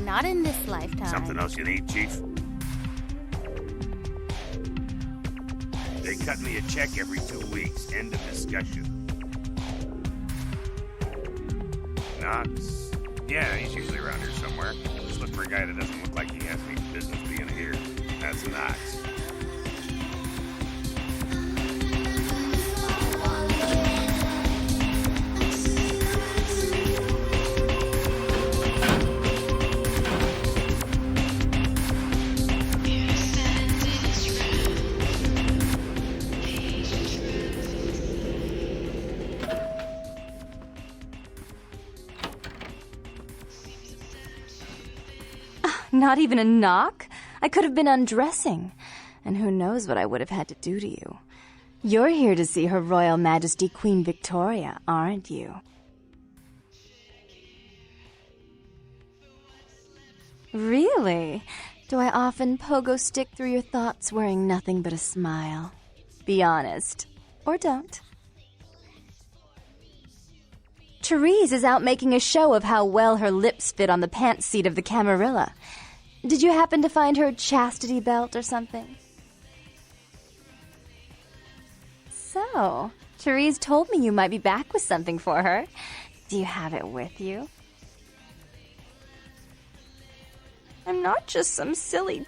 Not in this lifetime. Something else you need, Chief? They cut me a check every 2 weeks. End of discussion. Knox? Yeah, he's usually around here somewhere. Just look for a guy that doesn't look like he has any business being here. That's Knox. Not even a knock? I could have been undressing. And who knows what I would have had to do to you. You're here to see Her Royal Majesty Queen Victoria, aren't you? Really? Do I often pogo stick through your thoughts wearing nothing but a smile? Be honest. Or don't. Therese is out making a show of how well her lips fit on the pants seat of the Camarilla. Did you happen to find her chastity belt or something? So, Therese told me you might be back with something for her. Do you have it with you? I'm not just some silly...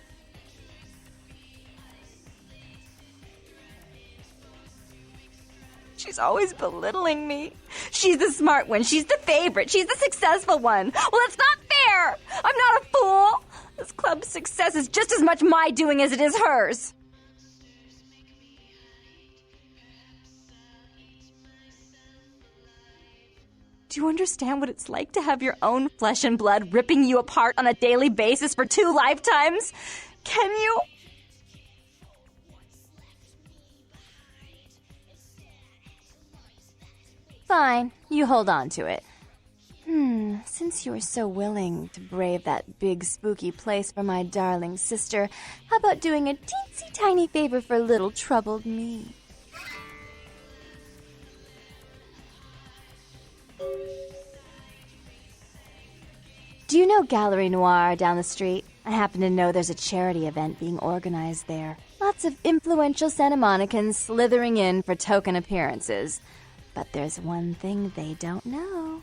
She's always belittling me. She's the smart one. She's the favorite. She's the successful one. Well, it's not fair. I'm not a fool. This club's success is just as much my doing as it is hers. Do you understand what it's like to have your own flesh and blood ripping you apart on a daily basis for 2 lifetimes? Can you? Fine, you hold on to it. Since you were so willing to brave that big spooky place for my darling sister, how about doing a teensy tiny favor for little troubled me? Do you know Gallery Noir down the street? I happen to know there's a charity event being organized there. Lots of influential Santa Monicans slithering in for token appearances. But there's one thing they don't know.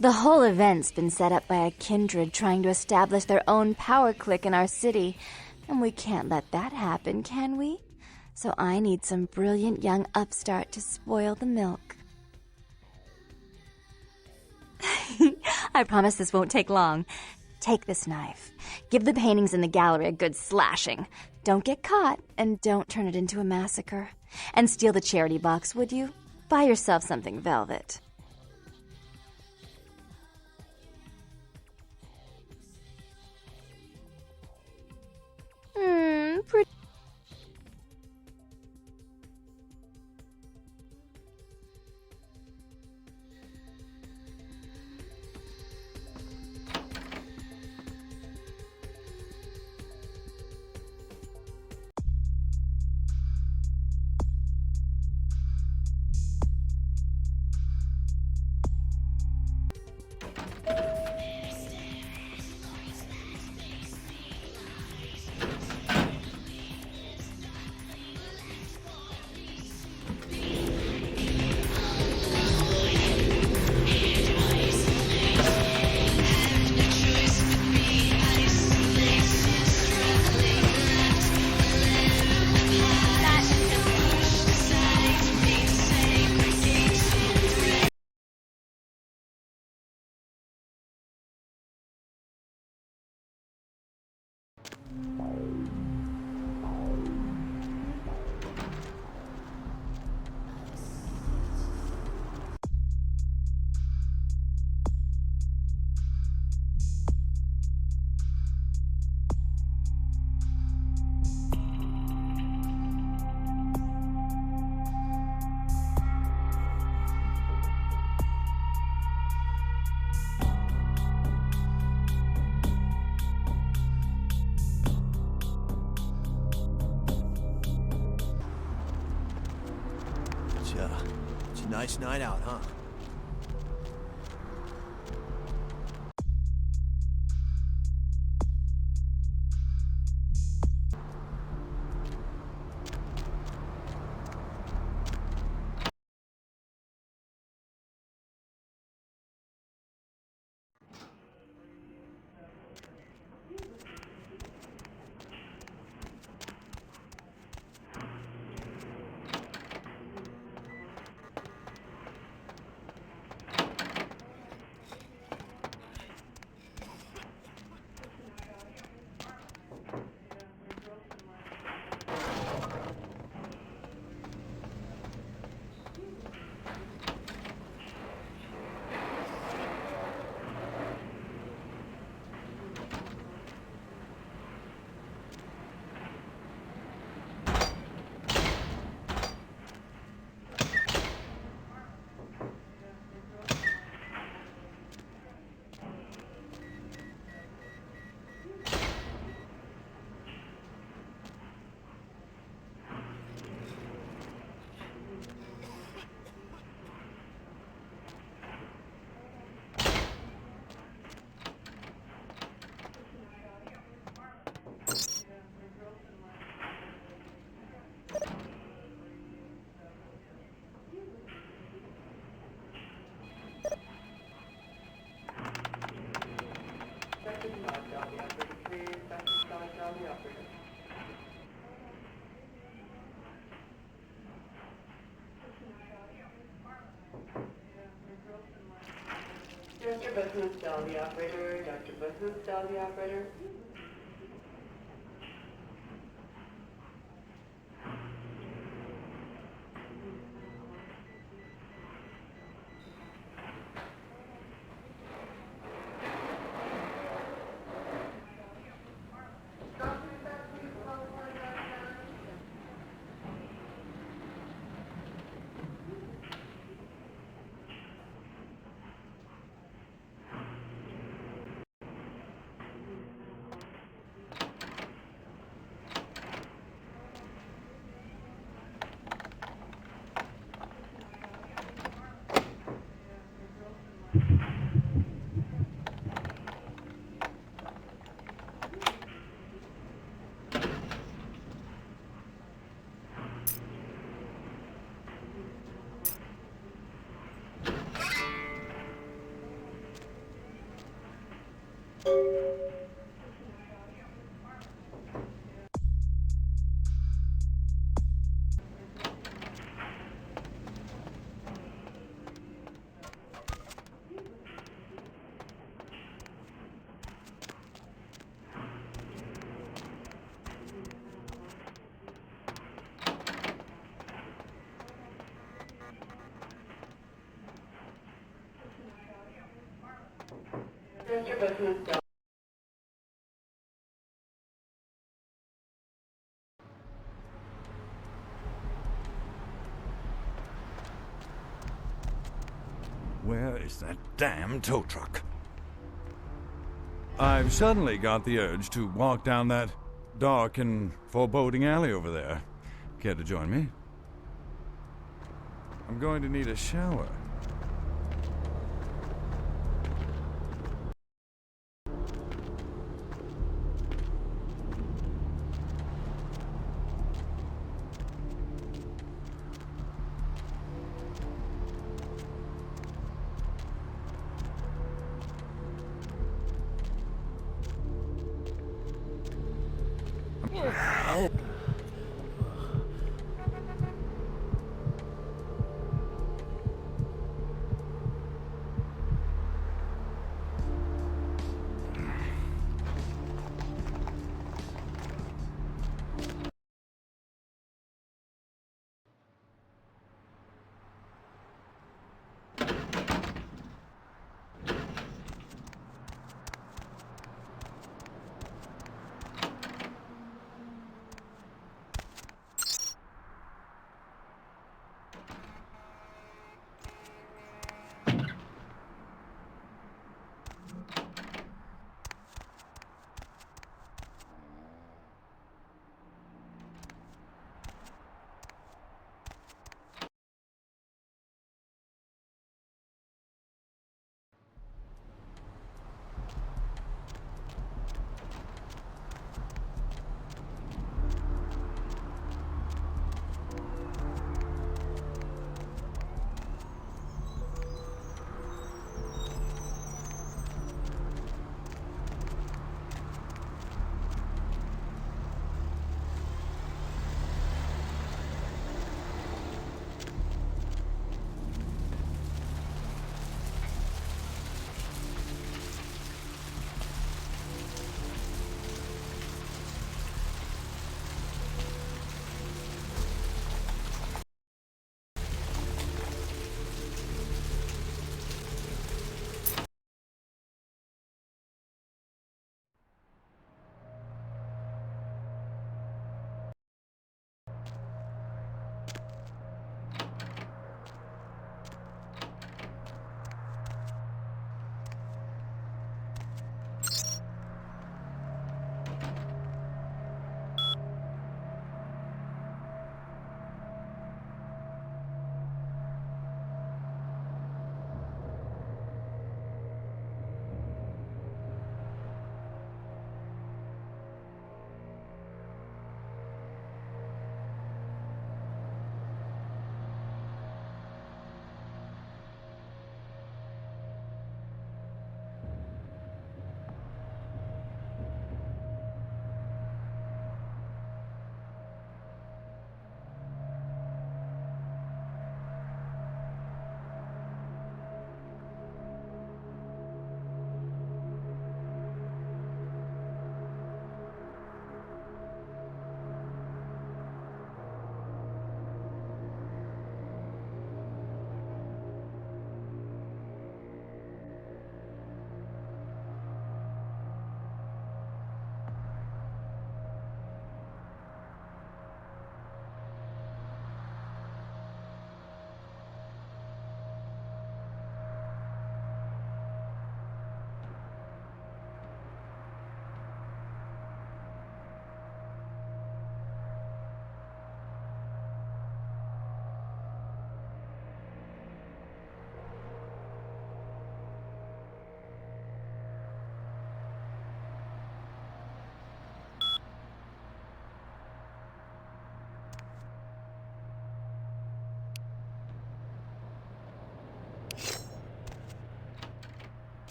The whole event's been set up by a kindred trying to establish their own power clique in our city, and we can't let that happen, can we? So I need some brilliant young upstart to spoil the milk. I promise this won't take long. Take this knife. Give the paintings in the gallery a good slashing. Don't get caught, and don't turn it into a massacre. And steal the charity box, would you? Buy yourself something velvet. Pretty. It's a nice night out, huh? Dr. Business, dial the operator. Dr. Business, dial the operator. Mr. Business Dog. Where is that damn tow truck? I've suddenly got the urge to walk down that dark and foreboding alley over there. Care to join me? I'm going to need a shower.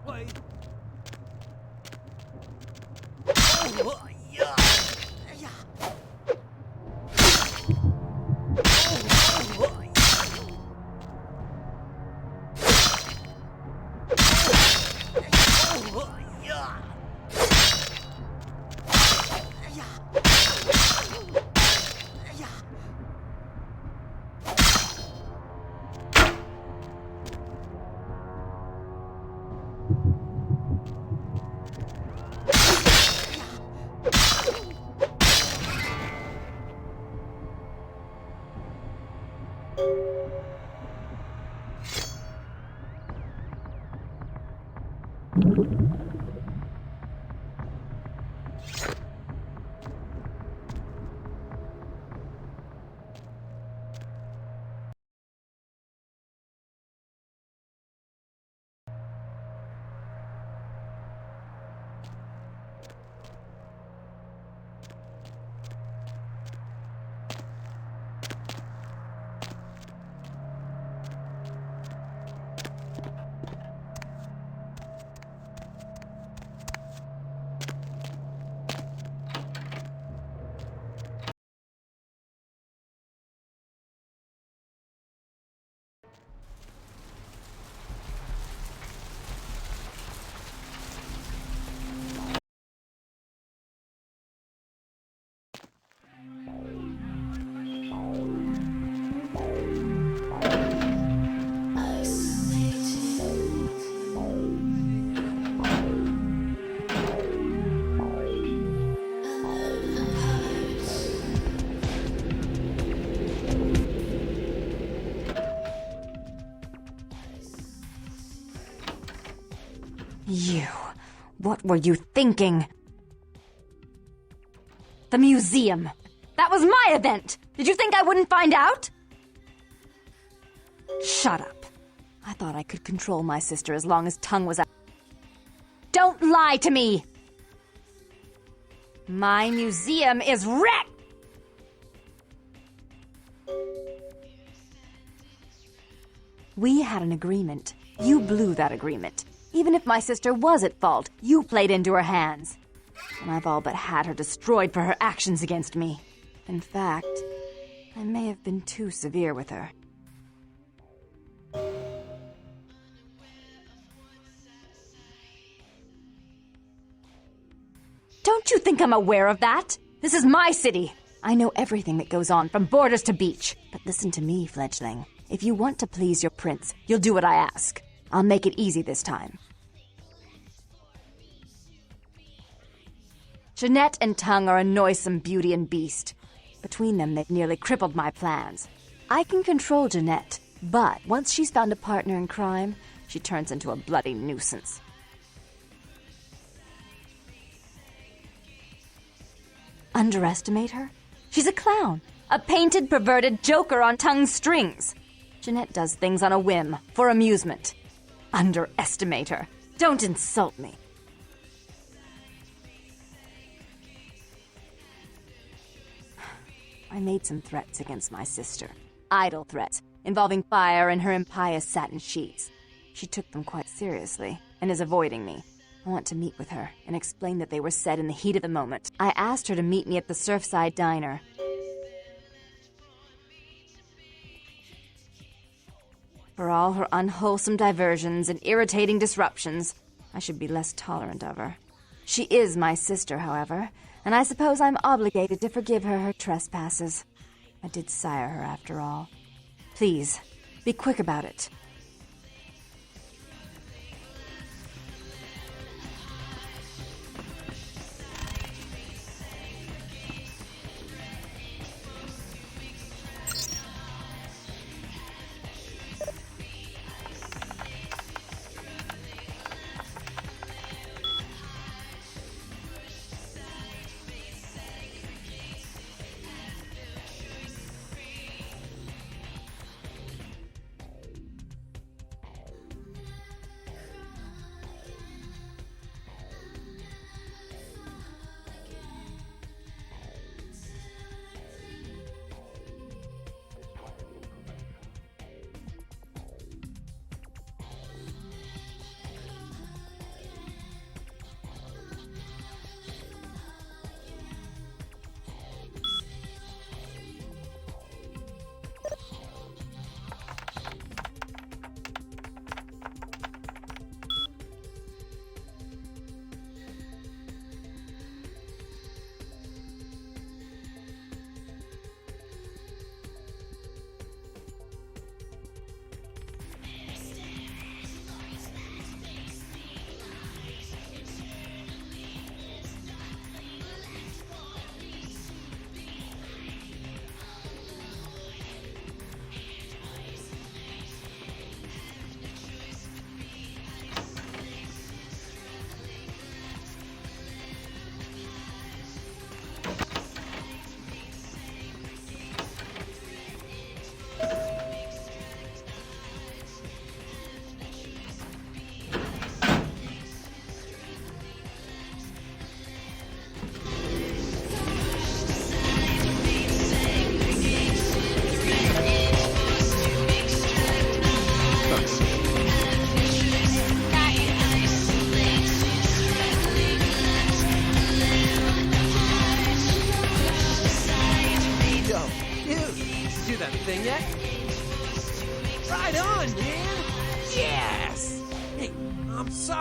Wait. You. What were you thinking? The museum. That was my event. Did you think I wouldn't find out? Shut up. I thought I could control my sister as long as tongue was out. Don't lie to me! My museum is wrecked! We had an agreement. You blew that agreement. Even if my sister was at fault, you played into her hands. And I've all but had her destroyed for her actions against me. In fact, I may have been too severe with her. Don't you think I'm aware of that? This is my city. I know everything that goes on, from borders to beach. But listen to me, fledgling. If you want to please your prince, you'll do what I ask. I'll make it easy this time. Jeanette and Tongue are a noisome beauty and beast. Between them, they've nearly crippled my plans. I can control Jeanette, but once she's found a partner in crime, she turns into a bloody nuisance. Underestimate her? She's a clown. A painted, perverted joker on Tongue's strings. Jeanette does things on a whim, for amusement. Underestimate her. Don't insult me. I made some threats against my sister. Idle threats, involving fire and her impious satin sheets. She took them quite seriously, and is avoiding me. I want to meet with her, and explain that they were said in the heat of the moment. I asked her to meet me at the Surfside Diner. For all her unwholesome diversions and irritating disruptions, I should be less tolerant of her. She is my sister, however, and I suppose I'm obligated to forgive her her trespasses. I did sire her, after all. Please, be quick about it.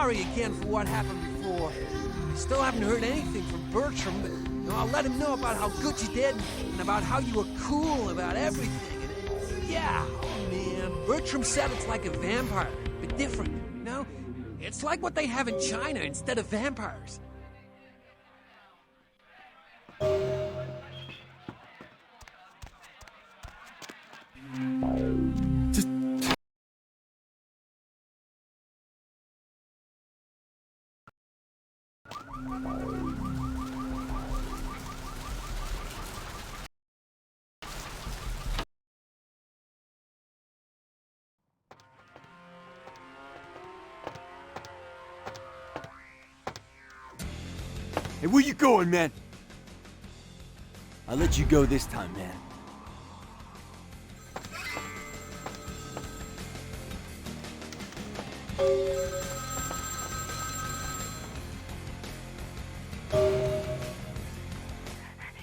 sorry again for what happened before. Still haven't heard anything from Bertram, but I'll let him know about how good you did and about how you were cool about everything. And, yeah, oh man, Bertram said it's like a vampire, but different, you know? It's like what they have in China instead of vampires. Hey, where you going, man? I'll let you go this time, man.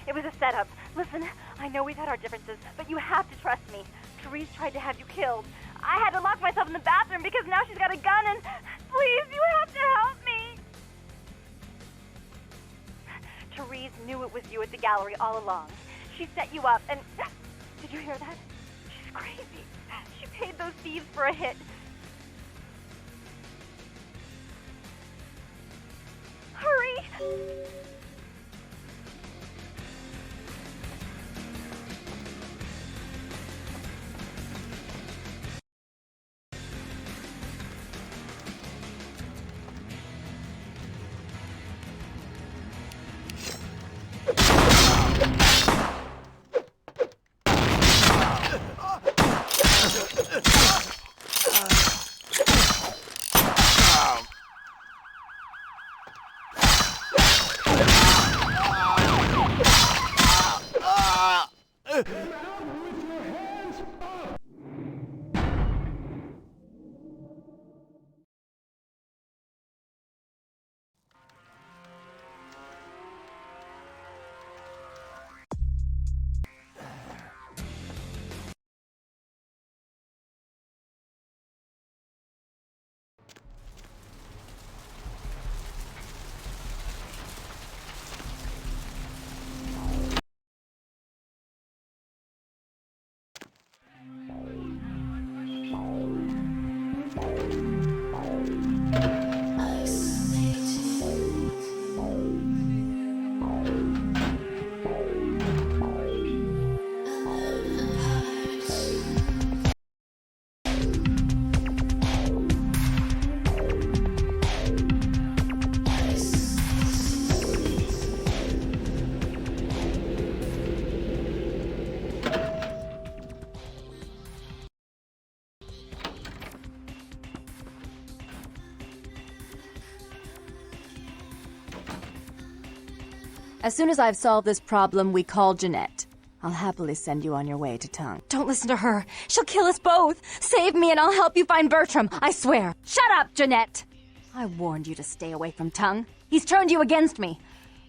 It was a setup. Listen, I know we've had our differences, but you have to trust me. Therese tried to have you killed. I had to lock myself in the bathroom because now she's got a gun and... Please, you have to help me. Therese knew it was you at the gallery all along. She set you up and... Did you hear that? She's crazy. She paid those thieves for a hit. Hurry! As soon as I've solved this problem, we call Jeanette. I'll happily send you on your way to Tongue. Don't listen to her. She'll kill us both. Save me and I'll help you find Bertram. I swear. Shut up, Jeanette. I warned you to stay away from Tongue. He's turned you against me.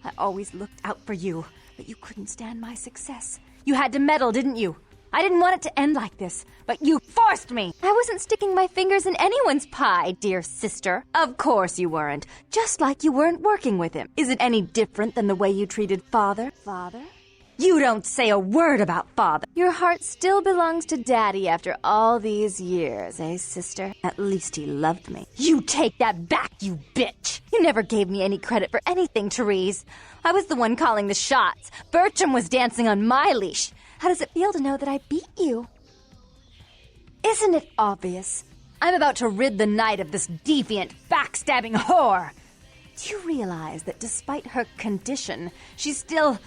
I always looked out for you, but you couldn't stand my success. You had to meddle, didn't you? I didn't want it to end like this, but you forced me. I wasn't sticking my fingers in anyone's pie, dear sister. Of course you weren't. Just like you weren't working with him. Is it any different than the way you treated Father? Father? You don't say a word about Father. Your heart still belongs to Daddy after all these years, eh, sister? At least he loved me. You take that back, you bitch! You never gave me any credit for anything, Therese. I was the one calling the shots. Bertram was dancing on my leash. How does it feel to know that I beat you? Isn't it obvious? I'm about to rid the night of this deviant, backstabbing whore. Do you realize that despite her condition, she still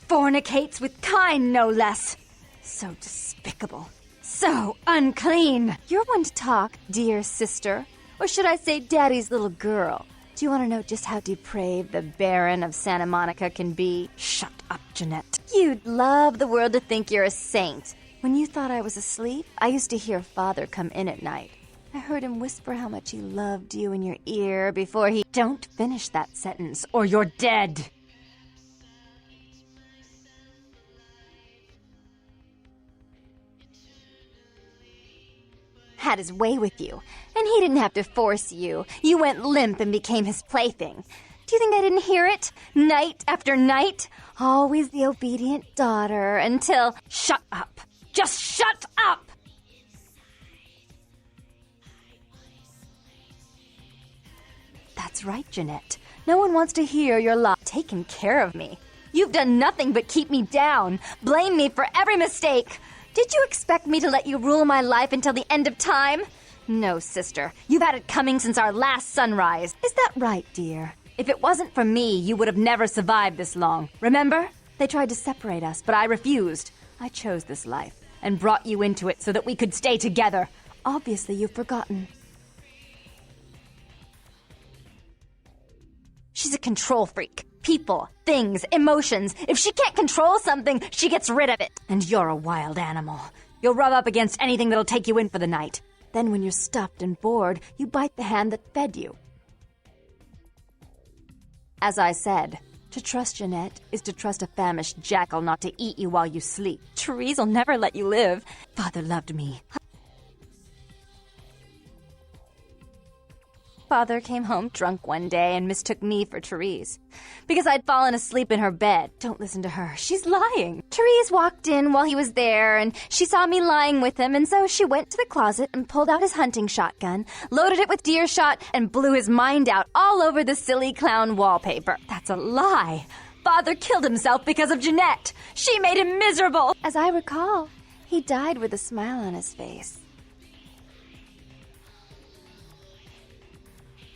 fornicates with kind, no less? So despicable. So unclean. You're one to talk, dear sister. Or should I say Daddy's little girl? Do you want to know just how depraved the Baron of Santa Monica can be? Shut up, Jeanette. You'd love the world to think you're a saint. When you thought I was asleep, I used to hear Father come in at night. I heard him whisper how much he loved you in your ear before he... Don't finish that sentence, or you're dead. had his way with you, and he didn't have to force you. You went limp and became his plaything. Do you think I didn't hear it? Night after night? Always the obedient daughter until... Shut up. Just shut up! That's right, Jeanette. No one wants to hear your lie. Taken care of me. You've done nothing but keep me down. Blame me for every mistake. Did you expect me to let you rule my life until the end of time? No, sister. You've had it coming since our last sunrise. Is that right, dear? If it wasn't for me, you would have never survived this long. Remember? They tried to separate us, but I refused. I chose this life and brought you into it so that we could stay together. Obviously, you've forgotten. She's a control freak. People, things, emotions. If she can't control something, she gets rid of it. And you're a wild animal. You'll rub up against anything that'll take you in for the night. Then when you're stuffed and bored, you bite the hand that fed you. As I said, to trust Jeanette is to trust a famished jackal not to eat you while you sleep. Therese will never let you live. Father loved me. Father came home drunk one day and mistook me for Therese. Because I'd fallen asleep in her bed. Don't listen to her. She's lying. Therese walked in while he was there, and she saw me lying with him, and so she went to the closet and pulled out his hunting shotgun, loaded it with deer shot, and blew his mind out all over the silly clown wallpaper. That's a lie. Father killed himself because of Jeanette. She made him miserable. As I recall, he died with a smile on his face.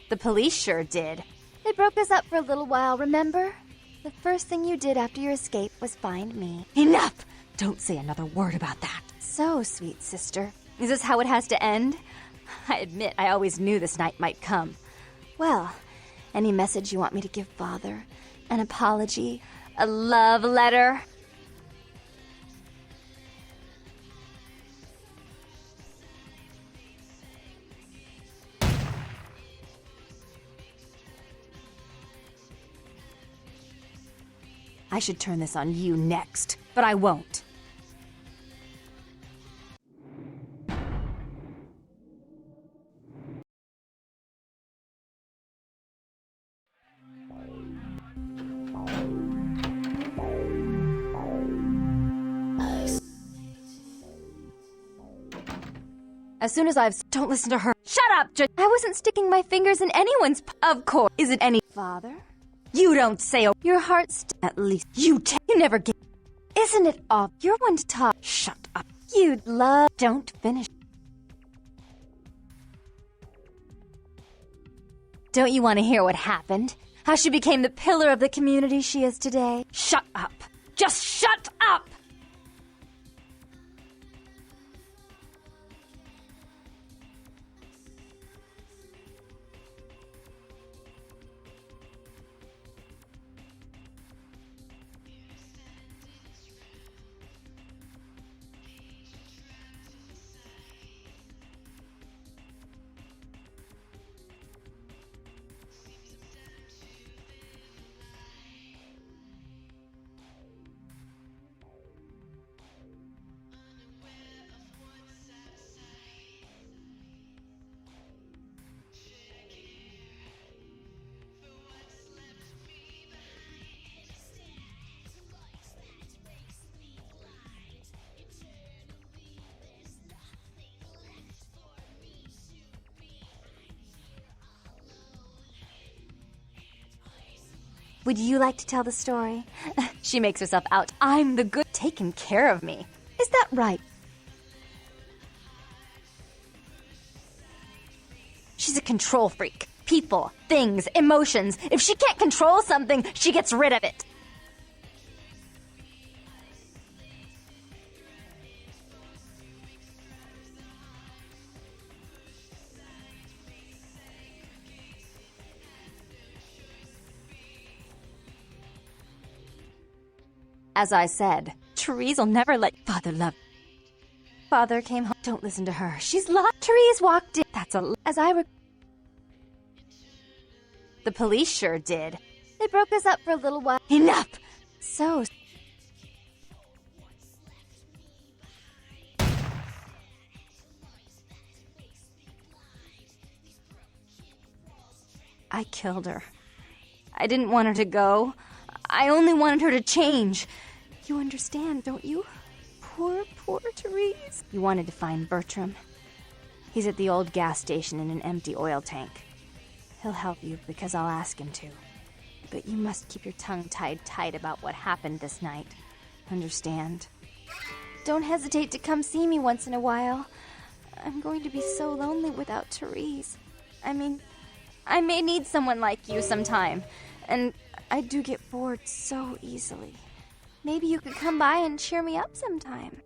The police sure did. They broke us up for a little while, remember? The first thing you did after your escape was find me. Enough! Don't say another word about that. So, sweet sister. Is this how it has to end? I admit I always knew this night might come. Well, any message you want me to give Father? An apology? A love letter? I should turn this on you next, but I won't. As soon as Don't listen to her. Shut up, I wasn't sticking my fingers in anyone's... Of course. Is it any... Father? You don't say your heart's... At least you never get... Isn't it off? You're one to talk. Shut up. You'd love... Don't finish. Don't you want to hear what happened? How she became the pillar of the community she is today? Shut up. Just shut up! Would you like to tell the story? She makes herself out. I'm the good taking care of me. Is that right? She's a control freak. People, things, emotions. If she can't control something, she gets rid of it. As I said, Therese will never let Father love. Father came home. Don't listen to her. She's locked. Therese walked in. That's a... As I The police sure did. They broke us up for a little while. Enough! So... I killed her. I didn't want her to go. I only wanted her to change. You understand, don't you? Poor, poor Therese. You wanted to find Bertram. He's at the old gas station in an empty oil tank. He'll help you because I'll ask him to. But you must keep your tongue tied tight about what happened this night. Understand? Don't hesitate to come see me once in a while. I'm going to be so lonely without Therese. I mean, I may need someone like you sometime. And I do get bored so easily. Maybe you could come by and cheer me up sometime.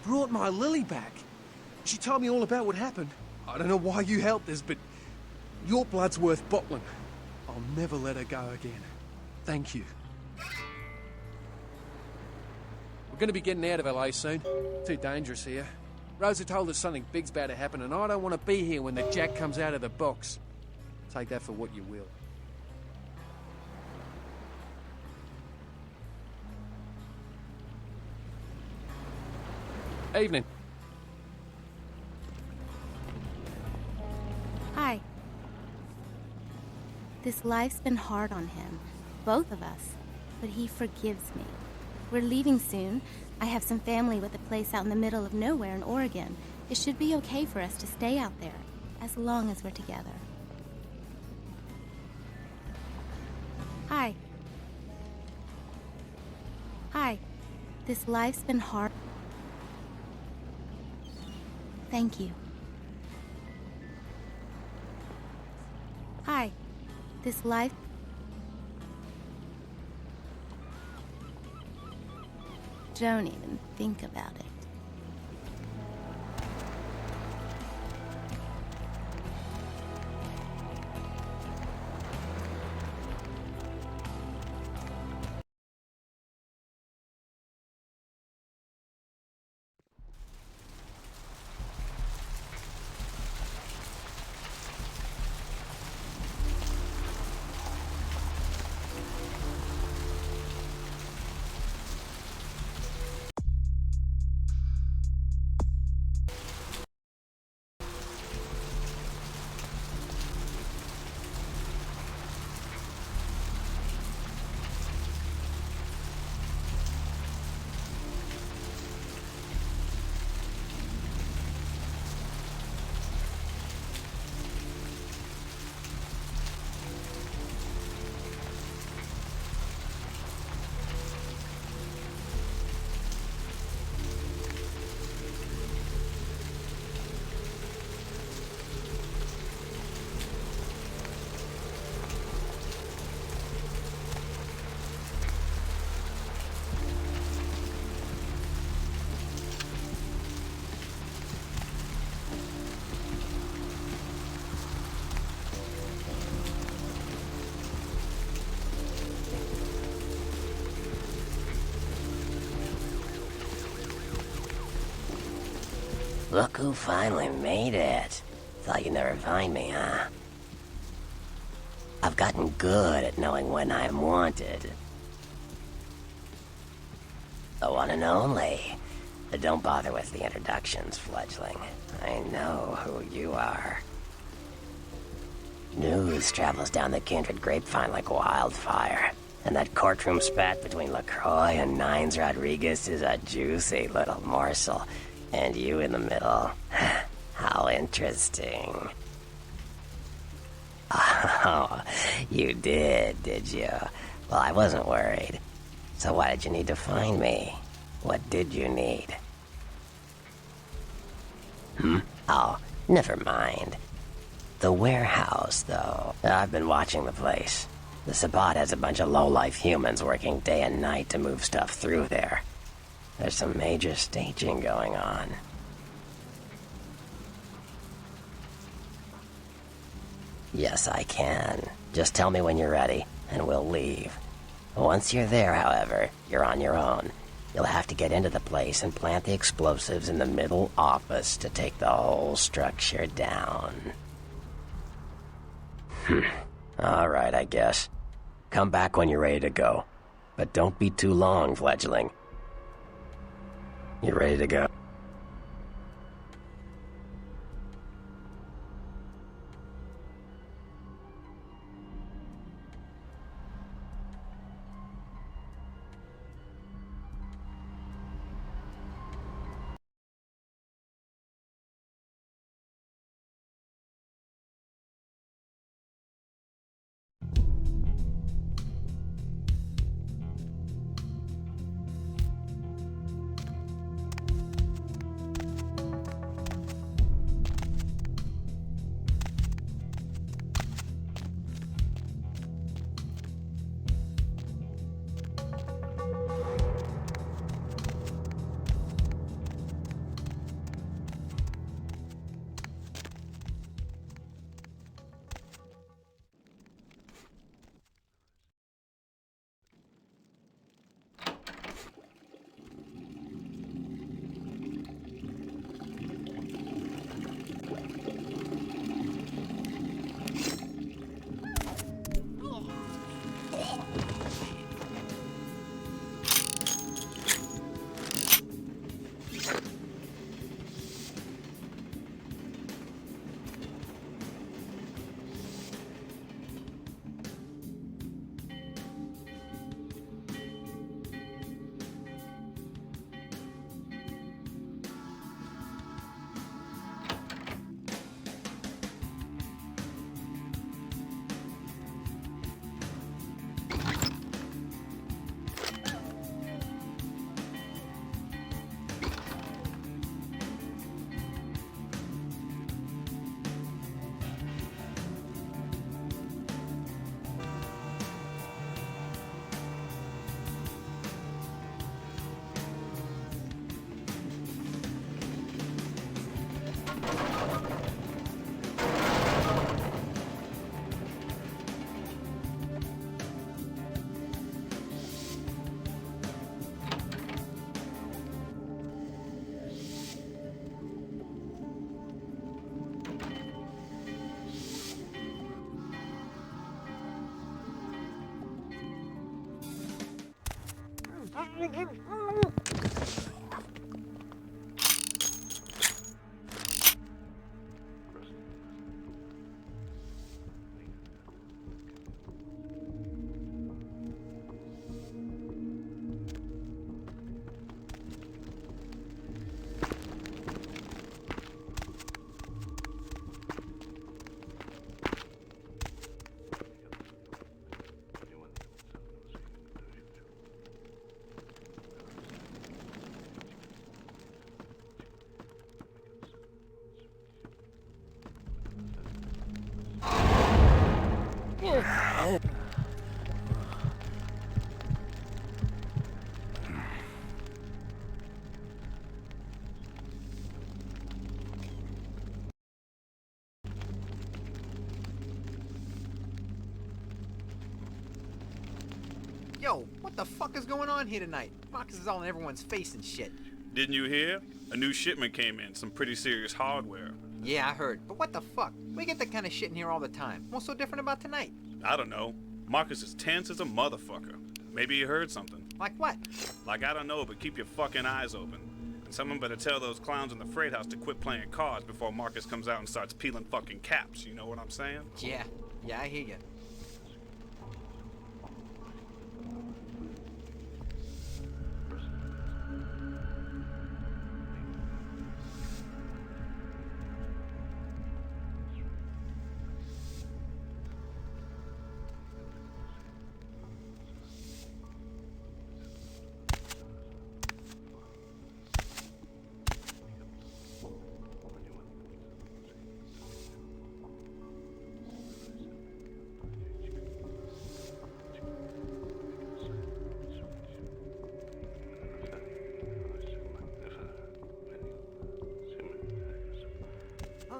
Brought my Lily back. She told me all about what happened. I don't know why you helped us, but your blood's worth bottling. I'll never let her go again. Thank you. We're gonna be getting out of LA soon. Too dangerous here. Rosa told us something big's about to happen, and I don't want to be here when the jack comes out of the box. Take that for what you will. Evening. Hi. This life's been hard on him, both of us, but he forgives me. We're leaving soon. I have some family with a place out in the middle of nowhere in Oregon. It should be okay for us to stay out there, as long as we're together. Hi. Hi. This life's been hard. Thank you. Hi. This life... Don't even think about it. Look who finally made it. Thought you'd never find me, huh? I've gotten good at knowing when I am wanted. The one and only. But don't bother with the introductions, fledgling. I know who you are. News travels down the kindred grapevine like wildfire. And that courtroom spat between LaCroix and Nines Rodriguez is a juicy little morsel. And you in the middle. How interesting. Oh, you did you? Well, I wasn't worried. So why did you need to find me? What did you need? Oh, never mind. The warehouse, though. I've been watching the place. The Sabbat has a bunch of low-life humans working day and night to move stuff through there. There's some major staging going on. Yes, I can. Just tell me when you're ready, and we'll leave. Once you're there, however, you're on your own. You'll have to get into the place and plant the explosives in the middle office to take the whole structure down. All right, I guess. Come back when you're ready to go. But don't be too long, fledgling. You ready to go? Yo, what the fuck is going on here tonight? Marcus is all in everyone's face and shit. Didn't you hear? A new shipment came in, some pretty serious hardware. Yeah, I heard. But what the fuck? We get that kind of shit in here all the time. What's so different about tonight? I don't know. Marcus is tense as a motherfucker. Maybe he heard something. Like what? Like, I don't know, but keep your fucking eyes open. And someone better tell those clowns in the freight house to quit playing cards before Marcus comes out and starts peeling fucking caps. You know what I'm saying? Yeah, I hear you.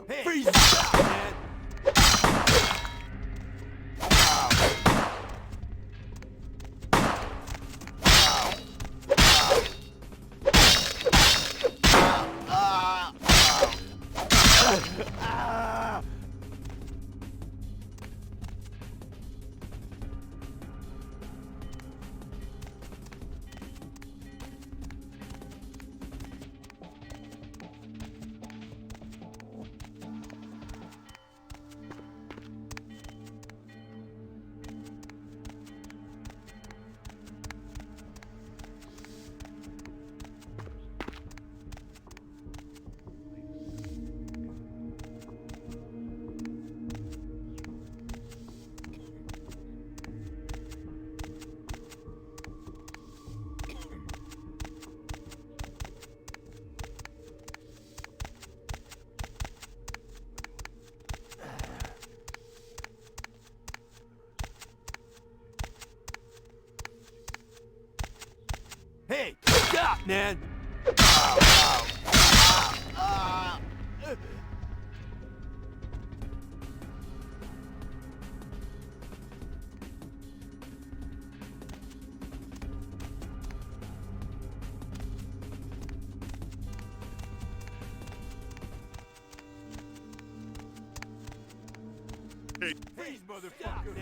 Hey, freeze! Stop, man! Hey, stop, man! Hey, freeze, motherfucker!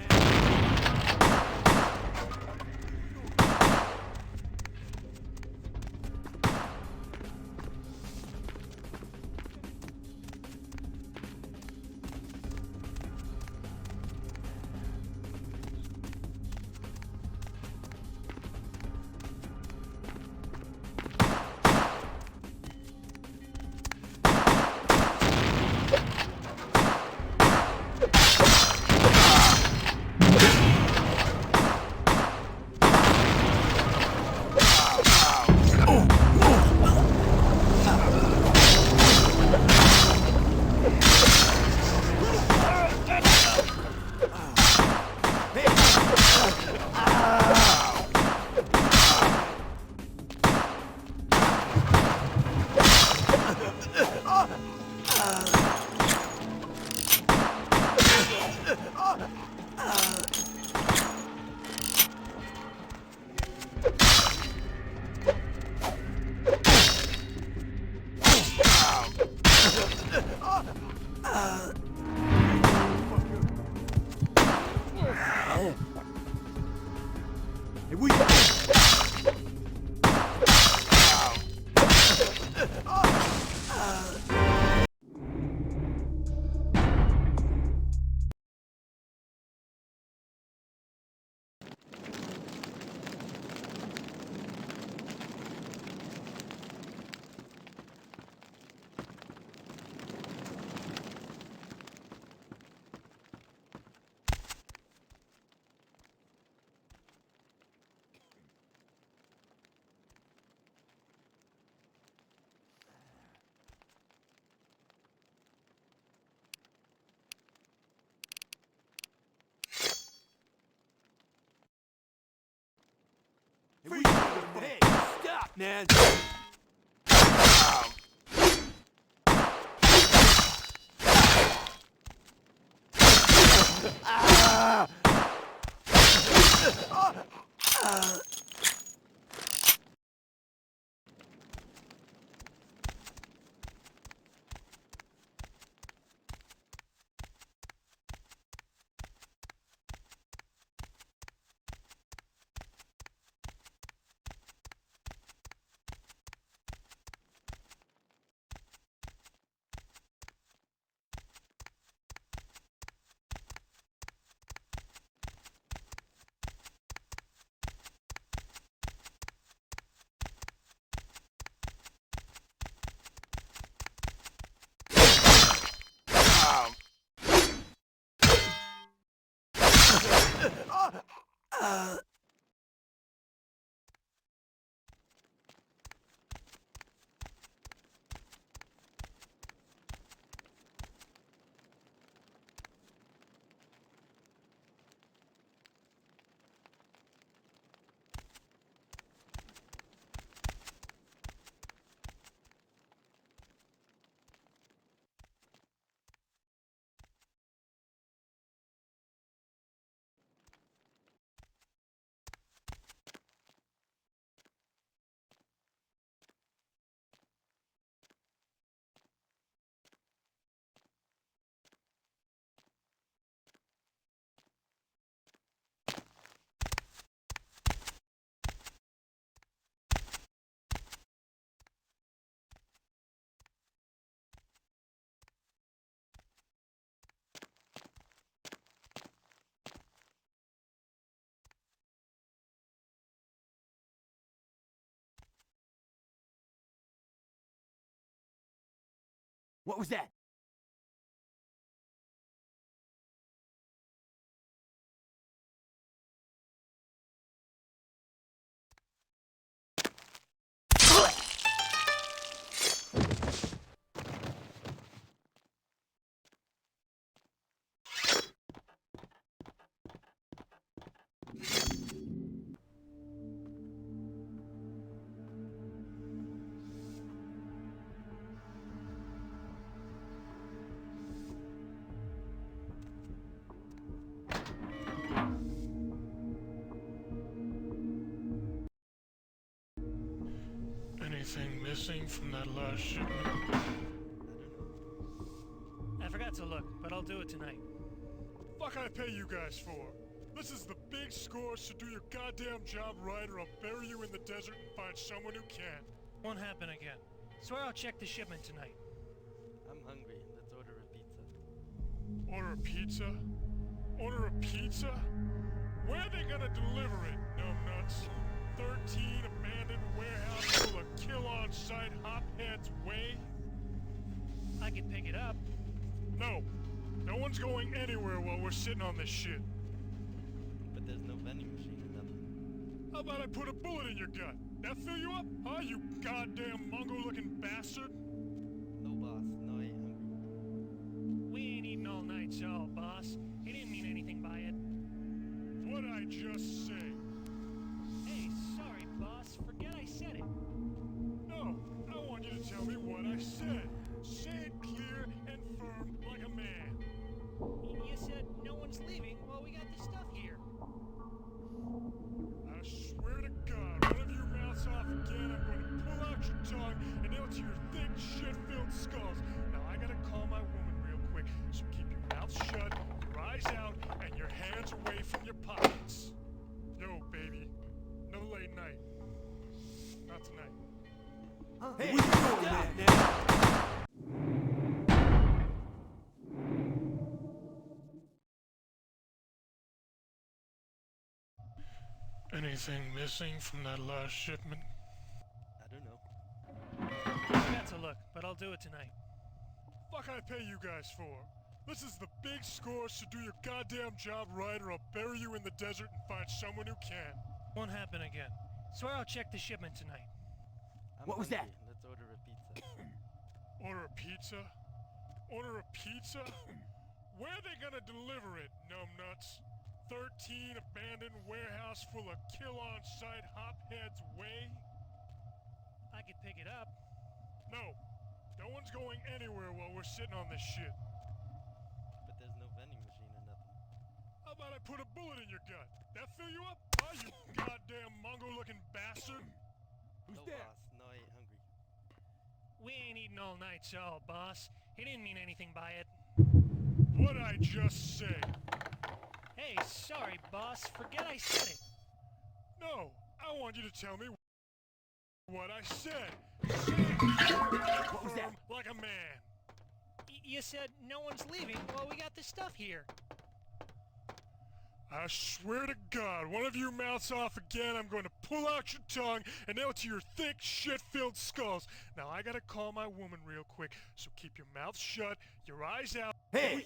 Freeze, hey, stop, man! What was that? Anything missing from that last shipment? I forgot to look, but I'll do it tonight. Fuck I pay you guys for? This is the big score, so do your goddamn job right or I'll bury you in the desert and find someone who can. Won't happen again. Swear I'll check the shipment tonight. I'm hungry. Let's order a pizza. Order a pizza? Order a pizza? Where are they gonna deliver it, numbnuts? 13 abandoned warehouse full of kill-on-site hopheads way? I could pick it up. No. No one's going anywhere while we're sitting on this shit. But there's no vending machine or nothing. How about I put a bullet in your gut? That fill you up? Huh, you goddamn Mongo-looking bastard? No, boss. No, I ain't hungry. We ain't eating all night, so, boss. He didn't mean anything by it. What'd I just say? Hey, sorry, boss. Forget I said it. No, I want you to tell me what I said. Say it clear and firm like a man. You said no one's leaving while we got the stuff here. I swear to God, one of you mouths off again, I'm going to pull out your tongue and nail it to your thick, shit-filled skulls. Now, I gotta call my woman real quick, so keep your mouth shut, your eyes out, and your hands away from your pockets. Yo, baby, no late night. Not tonight. Huh? Hey, what you doing, man? Anything missing from that last shipment? I don't know. I forgot to look, but I'll do it tonight. Fuck I pay you guys for? This is the big score, so do your goddamn job right or I'll bury you in the desert and find someone who can. Won't happen again. Swear I'll check the shipment tonight. What was that? Let's order a pizza. Order a pizza? Order a pizza? Where are they gonna deliver it, numbnuts? 13 abandoned warehouse full of kill-on-site hopheads way? I could pick it up. No. No one's going anywhere while we're sitting on this shit. But there's no vending machine or nothing. How about I put a bullet in your gut? That fill you up? Huh, you goddamn Mongo-looking bastard? No, boss. No, I ain't hungry. We ain't eating all night, so, boss. He didn't mean anything by it. What'd I just say? Hey, sorry, boss. Forget I said it. No, I want you to tell me what I said. Say it What was that? like a man. You said no one's leaving while we got the stuff here. I swear to God, one of you mouths off again, I'm going to pull out your tongue and nail it to your thick, shit-filled skulls. Now, I gotta call my woman real quick, so keep your mouth shut, your eyes out. Hey!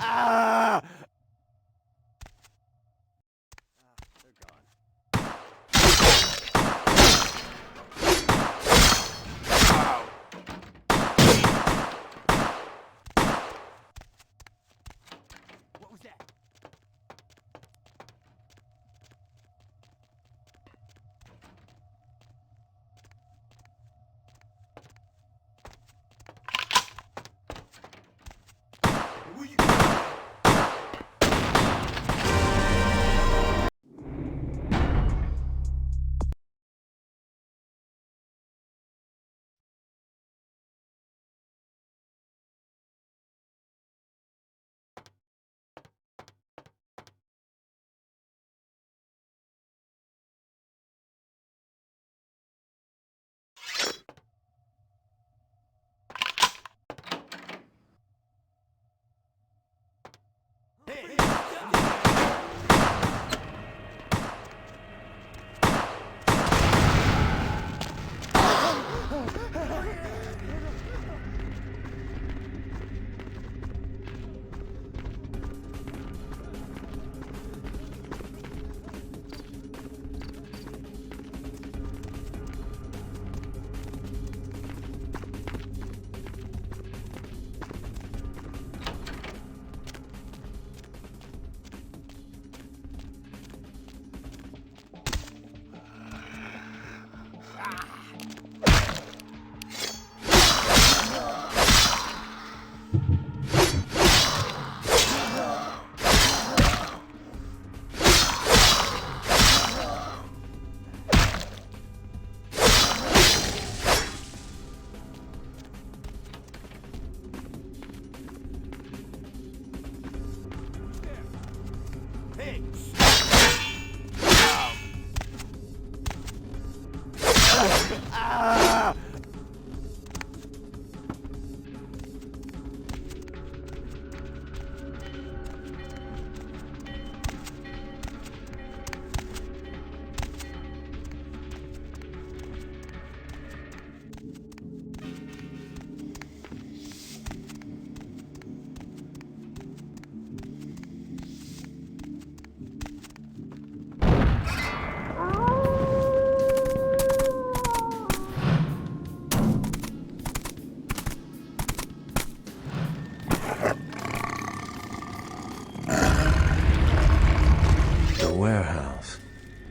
Ah! They're gone.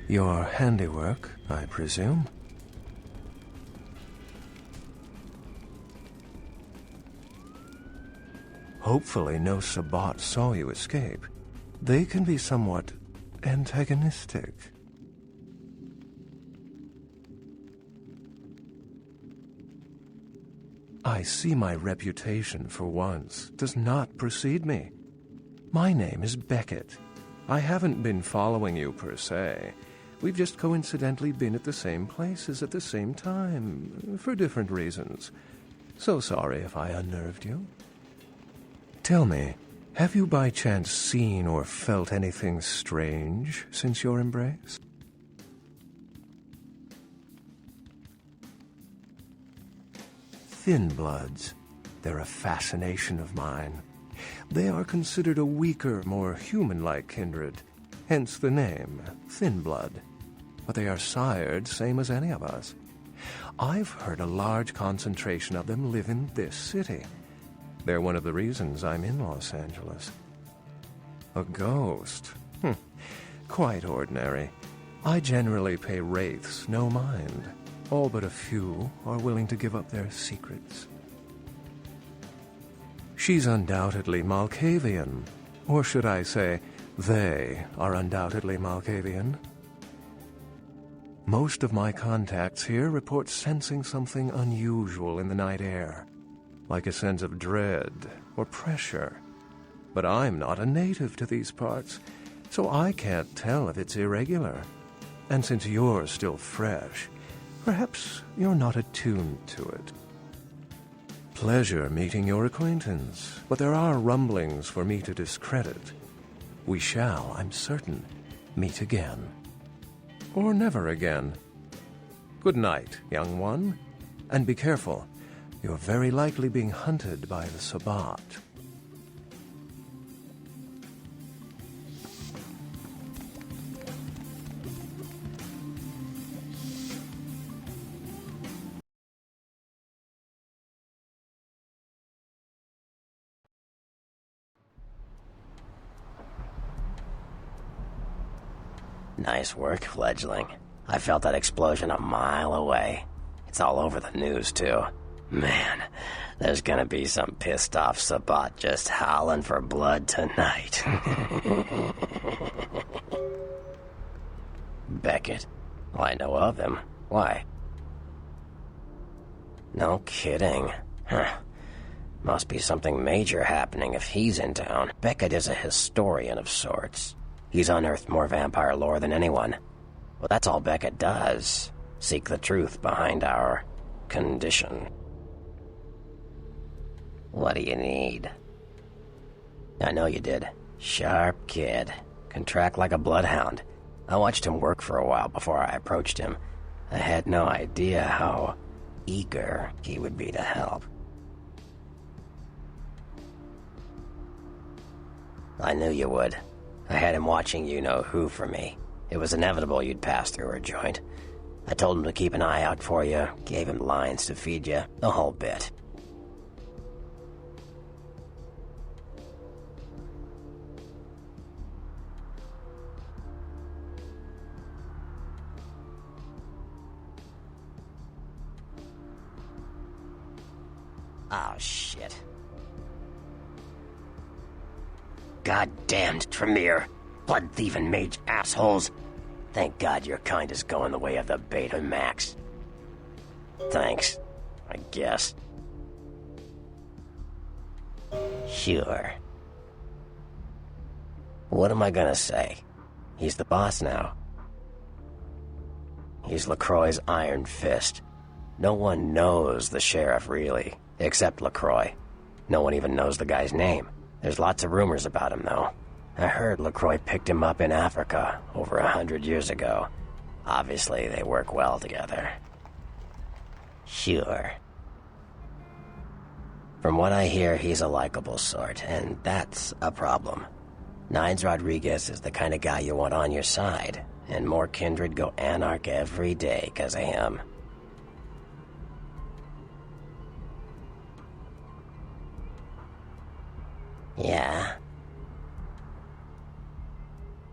Your handiwork, I presume? Hopefully no Sabbat saw you escape. They can be somewhat antagonistic. I see my reputation, for once, does not precede me. My name is Beckett. I haven't been following you per se. We've just coincidentally been at the same places at the same time, for different reasons. So sorry if I unnerved you. Tell me, have you by chance seen or felt anything strange since your embrace? Thin bloods. They're a fascination of mine. They are considered a weaker, more human-like kindred, hence the name, Thin Blood. But they are sired same as any of us. I've heard a large concentration of them live in this city. They're one of the reasons I'm in Los Angeles. A ghost? Quite ordinary. I generally pay wraiths no mind. All but a few are willing to give up their secrets. She's undoubtedly Malkavian. Or should I say, they are undoubtedly Malkavian. Most of my contacts here report sensing something unusual in the night air, like a sense of dread or pressure. But I'm not a native to these parts, so I can't tell if it's irregular. And since you're still fresh, perhaps you're not attuned to it. Pleasure meeting your acquaintance, but there are rumblings for me to discredit. We shall, I'm certain, meet again. Or never again. Good night, young one, and be careful. You're very likely being hunted by the Sabbat. Nice work, fledgling. I felt that explosion a mile away. It's all over the news, too. Man, there's gonna be some pissed-off Sabbat just howling for blood tonight. Beckett? Well, I know of him. Why? No kidding. Huh. Must be something major happening if he's in town. Beckett is a historian of sorts. He's unearthed more vampire lore than anyone. Well, that's all Beckett does. Seek the truth behind our condition. What do you need? I know you did. Sharp kid. Can track like a bloodhound. I watched him work for a while before I approached him. I had no idea how eager he would be to help. I knew you would. I had him watching you-know-who for me. It was inevitable you'd pass through her joint. I told him to keep an eye out for you, gave him lines to feed you, the whole bit. Oh, shit. Goddamned Tremere. Blood-thieving mage assholes. Thank God your kind is going the way of the Betamax. Thanks, I guess. Sure. What am I gonna say? He's the boss now. He's LaCroix's iron fist. No one knows the sheriff, really, except LaCroix. No one even knows the guy's name. There's lots of rumors about him, though. I heard LaCroix picked him up in Africa over 100 years ago. Obviously, they work well together. Sure. From what I hear, he's a likable sort, and that's a problem. Nines Rodriguez is the kind of guy you want on your side, and more kindred go anarch every day 'cause of him. Yeah.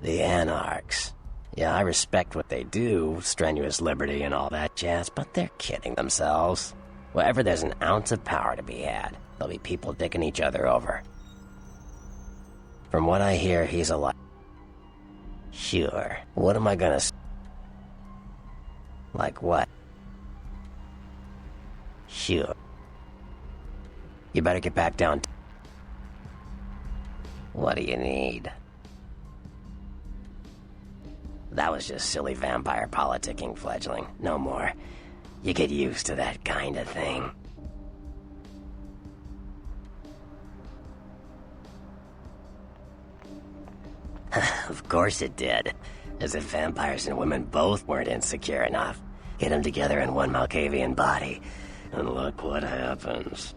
The Anarchs. Yeah, I respect what they do, strenuous liberty and all that jazz, but they're kidding themselves. Wherever there's an ounce of power to be had, there'll be people dicking each other over. From what I hear, he's alive. Sure. What am I gonna s- Like what? Sure. You better get back down. What do you need? That was just silly vampire politicking, fledgling. No more. You get used to that kind of thing. Of course it did. As if vampires and women both weren't insecure enough. Get them together in one Malkavian body, and look what happens.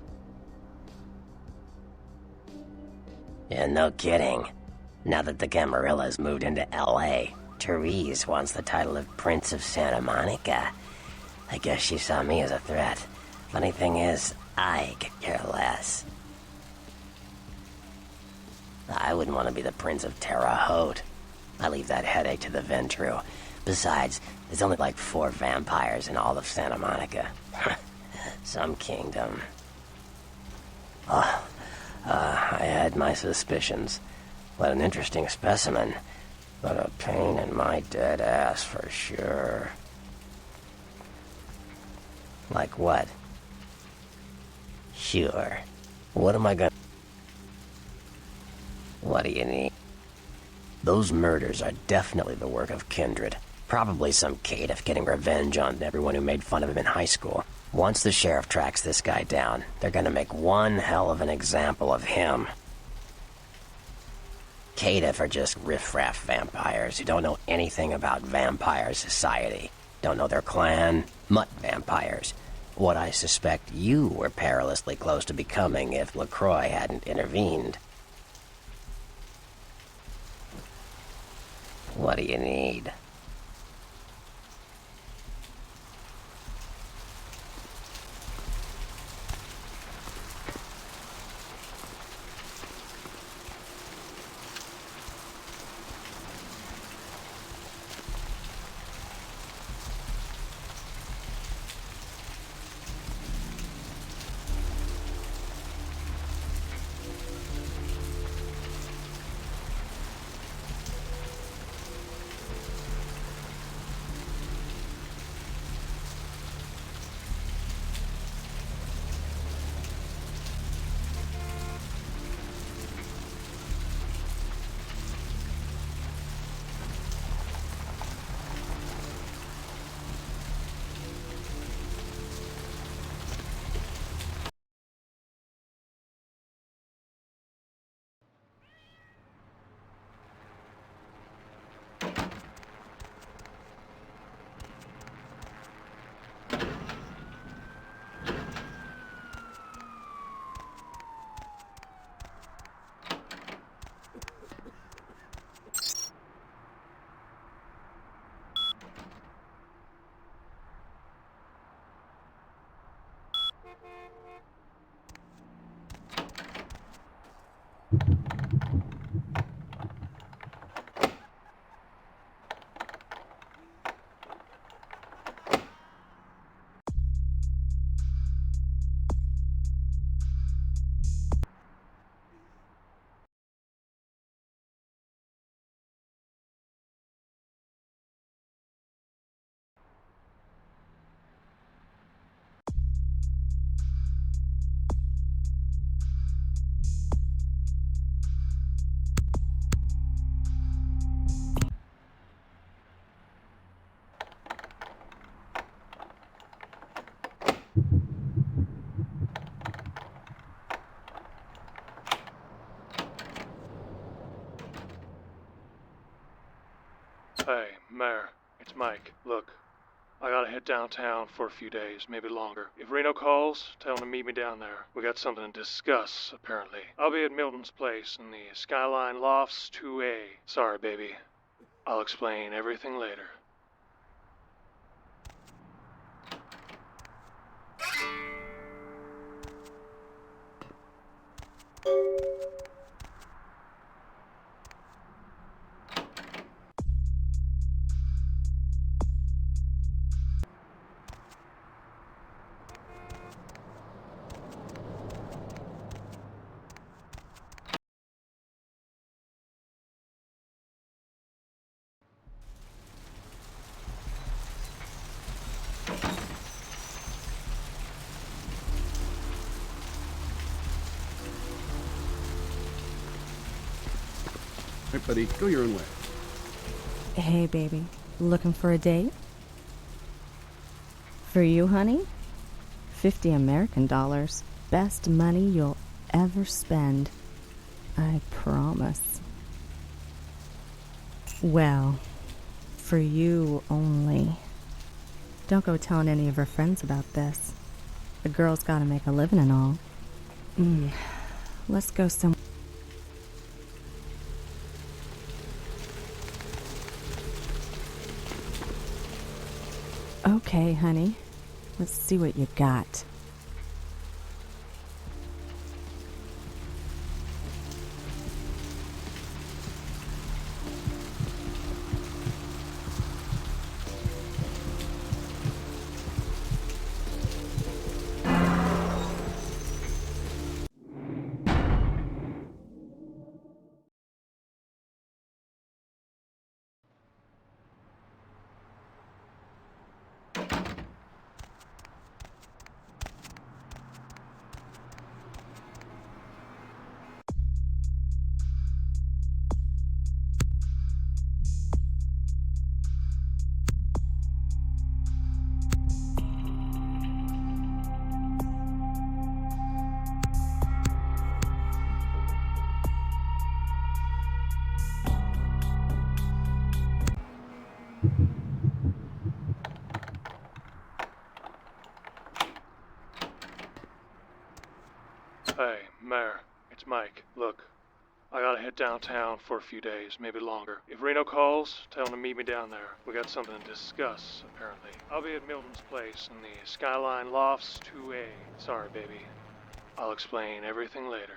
Yeah, no kidding. Now that the Camarillas moved into L.A., Therese wants the title of Prince of Santa Monica. I guess she saw me as a threat. Funny thing is, I could care less. I wouldn't want to be the Prince of Terre Haute. I leave that headache to the Ventru. Besides, there's only like 4 vampires in all of Santa Monica. Some kingdom. I had my suspicions. What an interesting specimen. But a pain in my dead ass for sure. Like what? Sure. What am I gonna... What do you need? Those murders are definitely the work of kindred. Probably some caitiff getting revenge on everyone who made fun of him in high school. Once the sheriff tracks this guy down, they're gonna make one hell of an example of him. Caitiff are just riffraff vampires who don't know anything about vampire society. Don't know their clan. Mutt vampires. What I suspect you were perilously close to becoming if LaCroix hadn't intervened. What do you need? Hey, Mayor, it's Mike. Look, I gotta head downtown for a few days, maybe longer. If Reno calls, tell him to meet me down there. We got something to discuss, apparently. I'll be at Milton's place in the Skyline Lofts 2A. Sorry, baby. I'll explain everything later. Right, buddy, go your own way. Hey, baby. Looking for a date? For you, honey? 50 American dollars. Best money you'll ever spend. I promise. Well, for you only. Don't go telling any of her friends about this. The girl's gotta make a living and all. Let's go somewhere. Okay, honey. Let's see what you got. Hey, Mayor, it's Mike. Look, I gotta head downtown for a few days, maybe longer. If Reno calls, tell him to meet me down there. We got something to discuss, apparently. I'll be at Milton's place in the Skyline Lofts 2A. Sorry, baby. I'll explain everything later.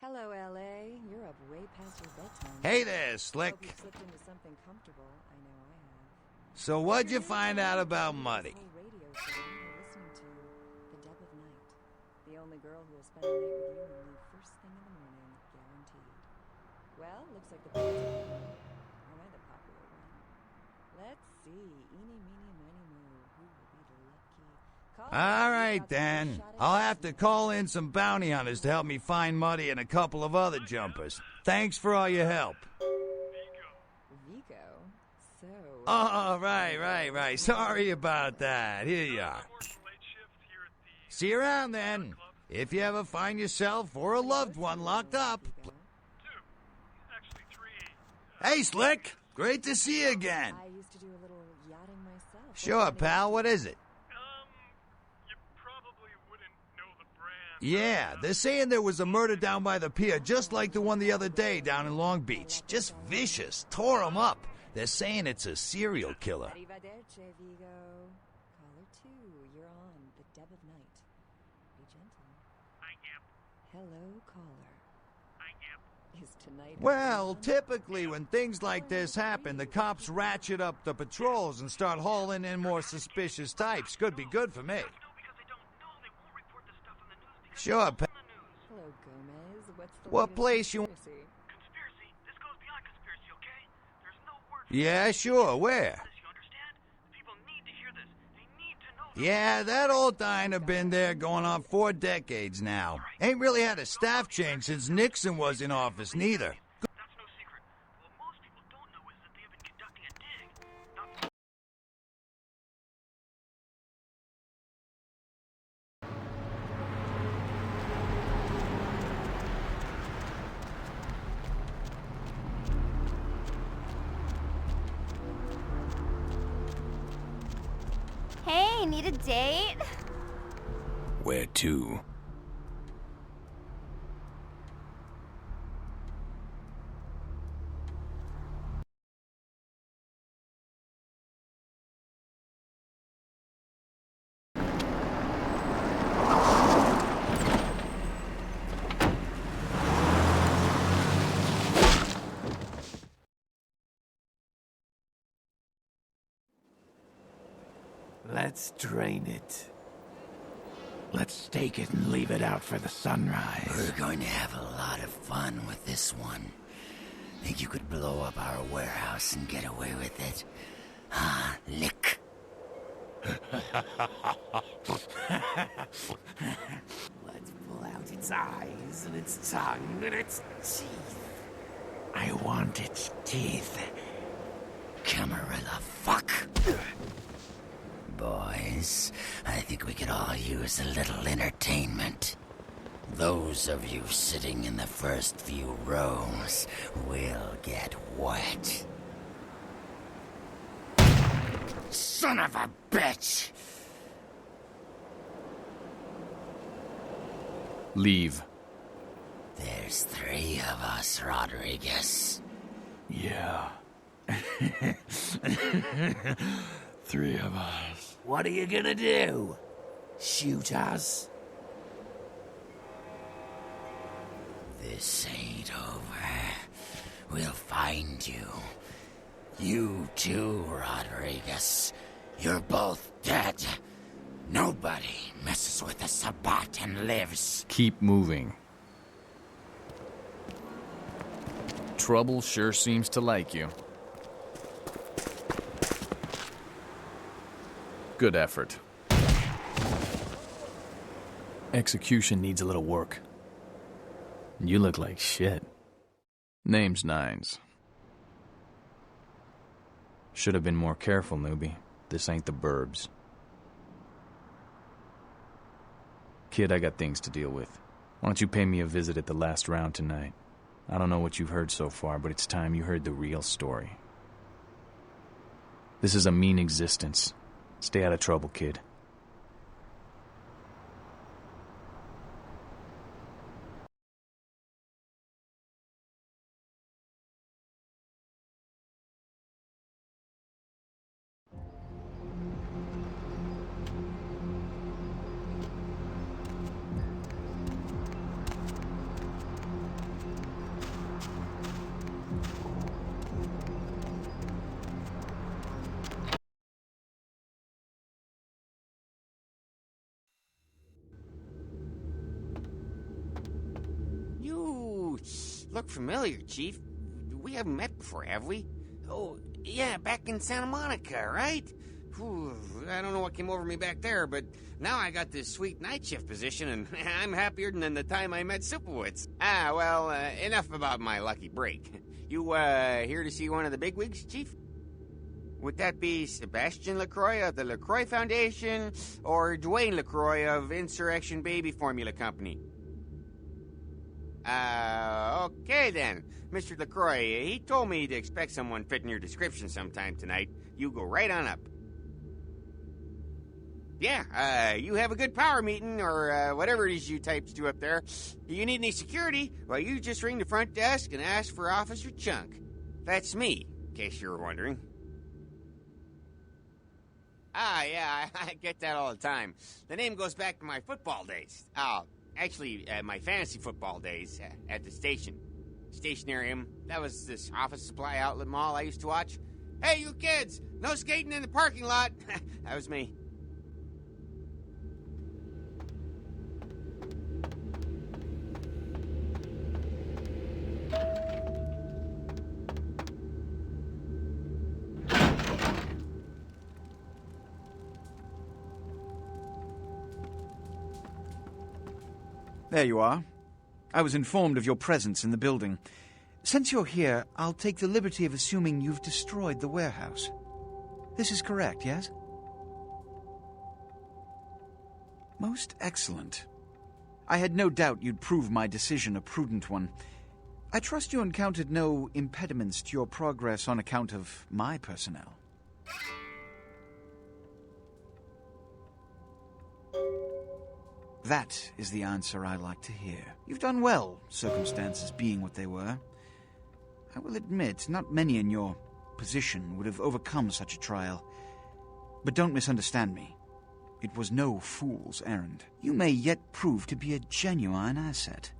Hello, L.A. You're up way past your bedtime. Hey there, Slick. Hope you slipped into something comfortable. I know I have. So what'd you find out about Muddy? Radio show you're listening to The Deb of Night. The only girl who will spend the night with you and leave first thing in the morning, guaranteed. Well, looks like the band's on. Aren't I the popular one? Let's see. Eeny, meeny, miny, moo. Who will be the lucky All right, then. I'll have to call in some bounty hunters to help me find Muddy and a couple of other jumpers. Thanks for all your help. Vigo? So... Oh, right. Sorry about that. Here you are. See you around, then. If you ever find yourself or a loved one locked up... Hey, Slick! Great to see you again. I used to do a little yachting myself. Sure, pal. What is it? You probably wouldn't know the brand. Yeah, they're saying there was a murder down by the pier, just like the one the other day down in Long Beach. Just vicious. Tore 'em up. They're saying it's a serial killer. Arrivederci, Vigo. Caller 2, you're on the dead of night. Be gentle. I am. Hello, caller. I am. Is tonight... Well, typically when things like this happen, the cops ratchet up the patrols and start hauling in more suspicious types. Could be good for me. Sure, pal. Hello, Gomez. What's the What latest place you... conspiracy? Conspiracy? This goes beyond conspiracy, okay? There's no word. Yeah, sure. Where? You understand? People need to hear this. They need to know. Yeah, that old diner been there going on 4 decades now. Ain't really had a staff change since Nixon was in office, neither. That's no secret. What most people don't know is that they have been conducting a dig. Not... Hey, need a date? Where to? Let's drain it. Let's take it and leave it out for the sunrise. We're going to have a lot of fun with this one. Think you could blow up our warehouse and get away with it? Huh, Lick? Let's pull out its eyes and its tongue and its teeth. I want its teeth. Camarilla, fuck! Boys, I think we could all use a little entertainment. Those of you sitting in the first few rows will get wet. Son of a bitch! Leave. There's 3 of us, Rodriguez. Yeah. 3 of us. What are you gonna do? Shoot us? This ain't over. We'll find you. You too, Rodriguez. You're both dead. Nobody messes with the Sabbat and lives. Keep moving. Trouble sure seems to like you. Good effort. Execution needs a little work. You look like shit. Name's Nines. Should have been more careful, newbie. This ain't the burbs. Kid, I got things to deal with. Why don't you pay me a visit at the last round tonight? I don't know what you've heard so far, but it's time you heard the real story. This is a mean existence. Stay out of trouble, kid. You look familiar, Chief. We haven't met before, have we? Oh, yeah, back in Santa Monica, right? Whew, I don't know what came over me back there, but now I got this sweet night shift position, and I'm happier than the time I met Supowitz. Well, enough about my lucky break. You, here to see one of the bigwigs, Chief? Would that be Sebastian LaCroix of the LaCroix Foundation, or Dwayne LaCroix of Insurrection Baby Formula Company? Okay then. Mr. LaCroix, he told me to expect someone fitting your description sometime tonight. You go right on up. Yeah, you have a good power meeting, or whatever it is you types do up there. You need any security? Well, you just ring the front desk and ask for Officer Chunk. That's me, in case you were wondering. Yeah, I get that all the time. The name goes back to my football days. Actually, my fantasy football days at the station. Stationarium. That was this office supply outlet mall I used to watch. Hey, you kids! No skating in the parking lot! That was me. There you are. I was informed of your presence in the building. Since you're here, I'll take the liberty of assuming you've destroyed the warehouse. This is correct, yes? Most excellent. I had no doubt you'd prove my decision a prudent one. I trust you encountered no impediments to your progress on account of my personnel. That is the answer I like to hear. You've done well, circumstances being what they were. I will admit, not many in your position would have overcome such a trial. But don't misunderstand me. It was no fool's errand. You may yet prove to be a genuine asset.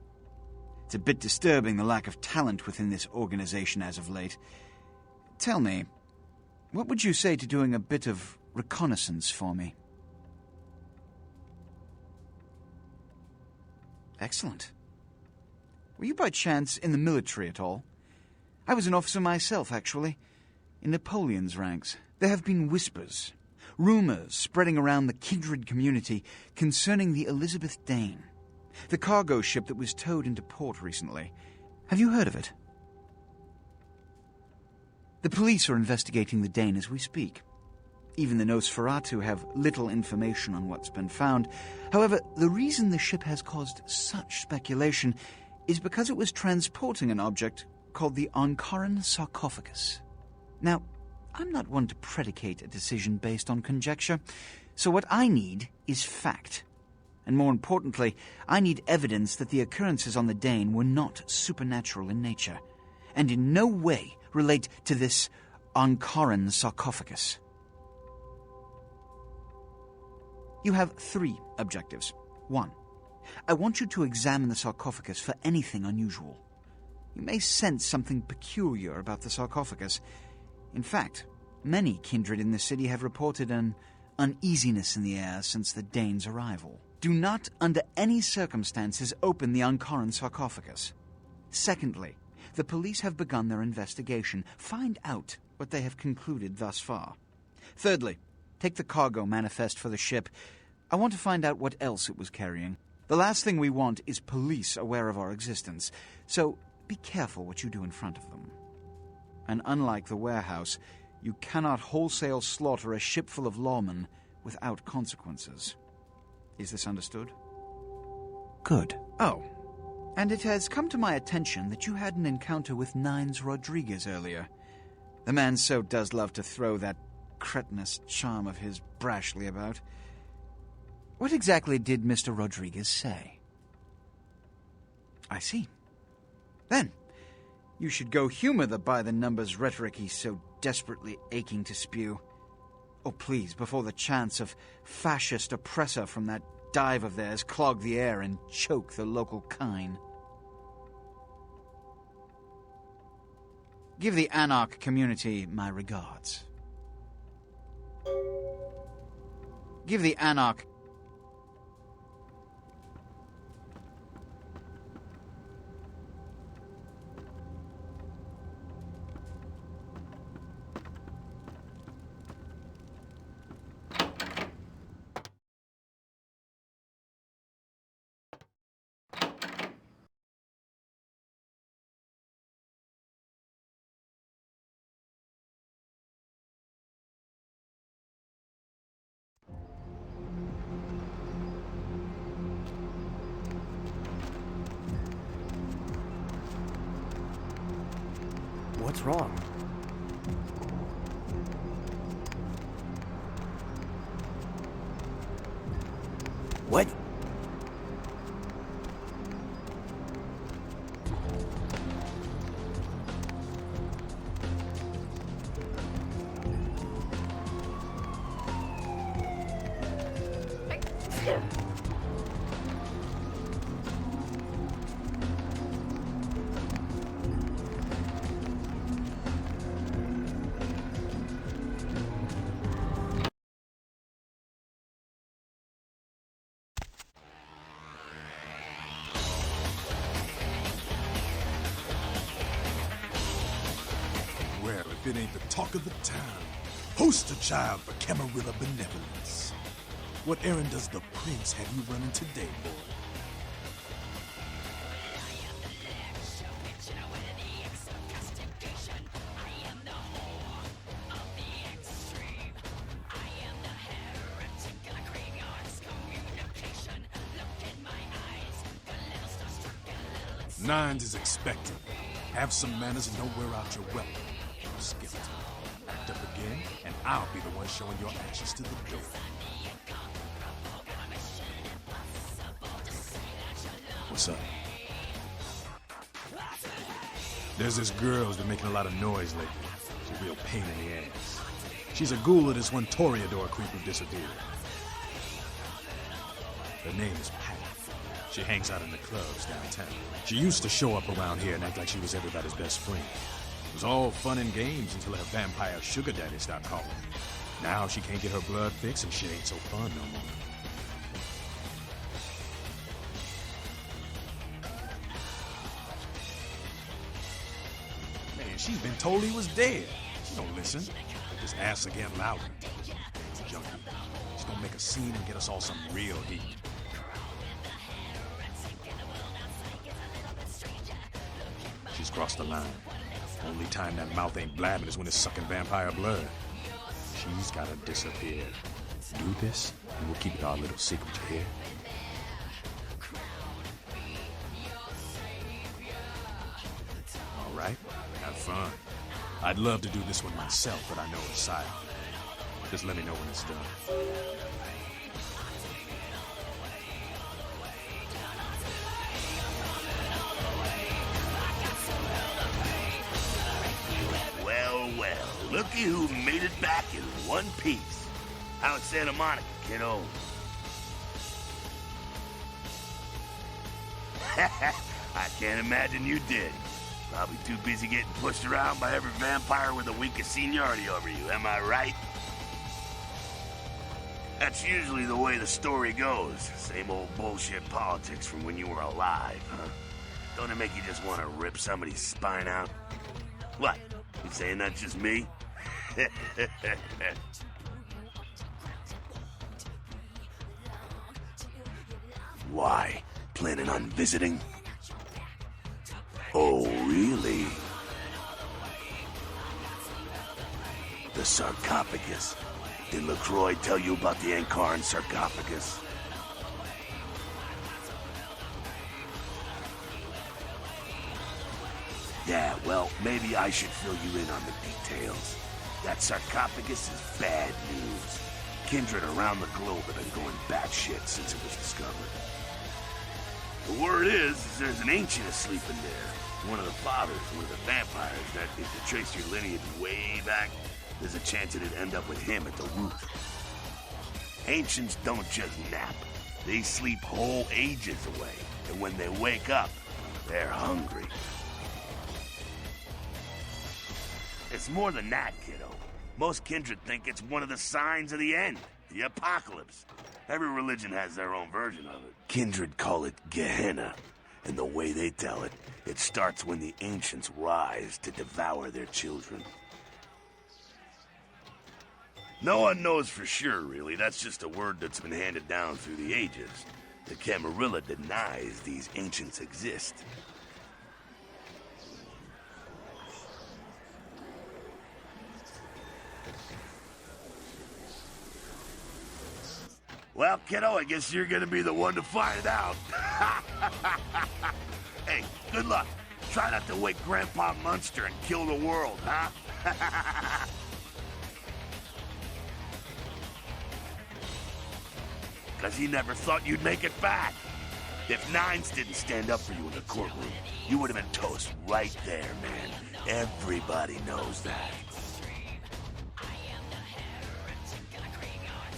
It's a bit disturbing, the lack of talent within this organization as of late. Tell me, what would you say to doing a bit of reconnaissance for me? Excellent. Were you by chance in the military at all? I was an officer myself, actually, in Napoleon's ranks. There have been whispers, rumors spreading around the kindred community concerning the Elizabeth Dane, the cargo ship that was towed into port recently. Have you heard of it? The police are investigating the Dane as we speak. Even the Nosferatu have little information on what's been found. However, the reason the ship has caused such speculation is because it was transporting an object called the Ankaran sarcophagus. Now, I'm not one to predicate a decision based on conjecture, so what I need is fact. And more importantly, I need evidence that the occurrences on the Dane were not supernatural in nature, and in no way relate to this Ankaran sarcophagus. You have 3 objectives. 1. I want you to examine the sarcophagus for anything unusual. You may sense something peculiar about the sarcophagus. In fact, many kindred in the city have reported an uneasiness in the air since the Dane's arrival. Do not, under any circumstances, open the Ankaran sarcophagus. Secondly, the police have begun their investigation. Find out what they have concluded thus far. Thirdly, take the cargo manifest for the ship. I want to find out what else it was carrying. The last thing we want is police aware of our existence, so be careful what you do in front of them. And unlike the warehouse, you cannot wholesale slaughter a ship full of lawmen without consequences. Is this understood? Good. Oh, and it has come to my attention that you had an encounter with Nines Rodriguez earlier. The man so does love to throw that cretinous charm of his brashly about. What exactly did Mr. Rodriguez say? I see. Then, you should go humor the by-the-numbers rhetoric he's so desperately aching to spew. Oh, please, before the chance of fascist oppressor from that dive of theirs clog the air and choke the local kine. Give the Anarch community my regards. Give the Anarch... What's wrong? What? Well, if it ain't the talk of the town, poster child for Camarilla benevolence. What errand does the prince have you running today, boy? Nines is expected. Have some manners and don't wear out your weapon. You skeleton. Act up again, and I'll be the one showing your ashes to the door. What's up? There's this girl who's been making a lot of noise lately. She's a real pain in the ass. She's a ghoul of this one Toreador creep who disappeared. Her name is Pat. She hangs out in the clubs downtown. She used to show up around here and act like she was everybody's best friend. It was all fun and games until her vampire sugar daddy stopped calling. Now she can't get her blood fixed and shit ain't so fun no more. Man, she's been told he was dead. She don't listen. Just asks again louder. Junkie. She's gonna make a scene and get us all some real heat. She's crossed the line. Only time that mouth ain't blabbing is when it's sucking vampire blood. She's gotta disappear. Do this, and we'll keep it our little secret, you hear? All right, have fun. I'd love to do this one myself, but I know it's silent. Just let me know when it's done. Well, looky who made it back in one piece. Out in Santa Monica, kiddo. I can't imagine you did. Probably too busy getting pushed around by every vampire with the weakest seniority over you, am I right? That's usually the way the story goes. Same old bullshit politics from when you were alive, huh? Don't it make you just want to rip somebody's spine out? What? You saying that's just me? Why? Planning on visiting? Oh, really? The sarcophagus. Did LaCroix tell you about the Ankaran sarcophagus? Yeah, well, maybe I should fill you in on the details. That sarcophagus is bad news. Kindred around the globe have been going batshit since it was discovered. The word is there's an ancient asleep in there. One of the fathers, one of the vampires, that if you trace your lineage way back, there's a chance it'd end up with him at the root. Ancients don't just nap. They sleep whole ages away. And when they wake up, they're hungry. It's more than that, kiddo. Most kindred think it's one of the signs of the end, the apocalypse. Every religion has their own version of it. Kindred call it Gehenna, and the way they tell it, it starts when the ancients rise to devour their children. No one knows for sure, really. That's just a word that's been handed down through the ages. The Camarilla denies these ancients exist. Well, kiddo, I guess you're gonna be the one to find out. Hey, good luck. Try not to wake Grandpa Munster and kill the world, huh? Because he never thought you'd make it back. If Nines didn't stand up for you in the courtroom, you would have been toast right there, man. Everybody knows that.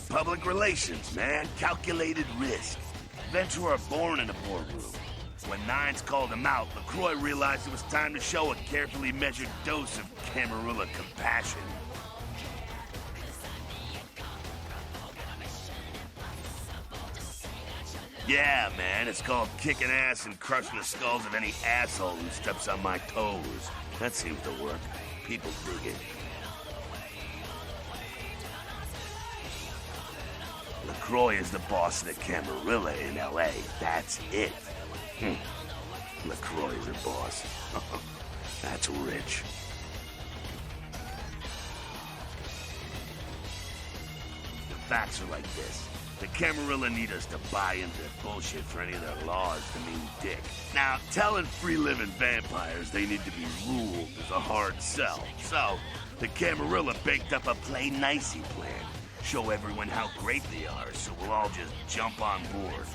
Public relations, man. Calculated risk. Ventura born in a boardroom. When Nines called him out, LaCroix realized it was time to show a carefully measured dose of Camarilla compassion. Yeah, man, it's called kicking ass and crushing the skulls of any asshole who steps on my toes. That seems to work. People dig it. LaCroix is the boss of the Camarilla in L.A. That's it. LaCroix is her boss. That's rich. The facts are like this. The Camarilla need us to buy into their bullshit for any of their laws to mean dick. Now, telling free-living vampires they need to be ruled is a hard sell. So, the Camarilla baked up a play-nicey plan. Show everyone how great they are, so we'll all just jump on board.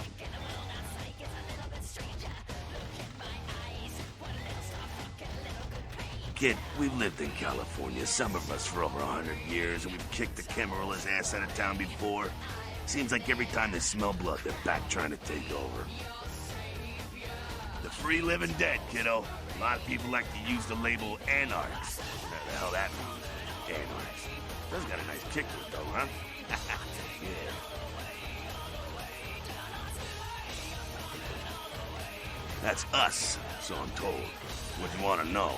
Kid, we've lived in California, some of us for over 100 years, and we've kicked the Camarilla's ass out of town before. Seems like every time they smell blood, they're back trying to take over. The free living dead, kiddo. A lot of people like to use the label anarchs. What the hell that means? Anarchs. That's got a nice kick to it, though, huh? Yeah. That's us, so I'm told. What you want to know?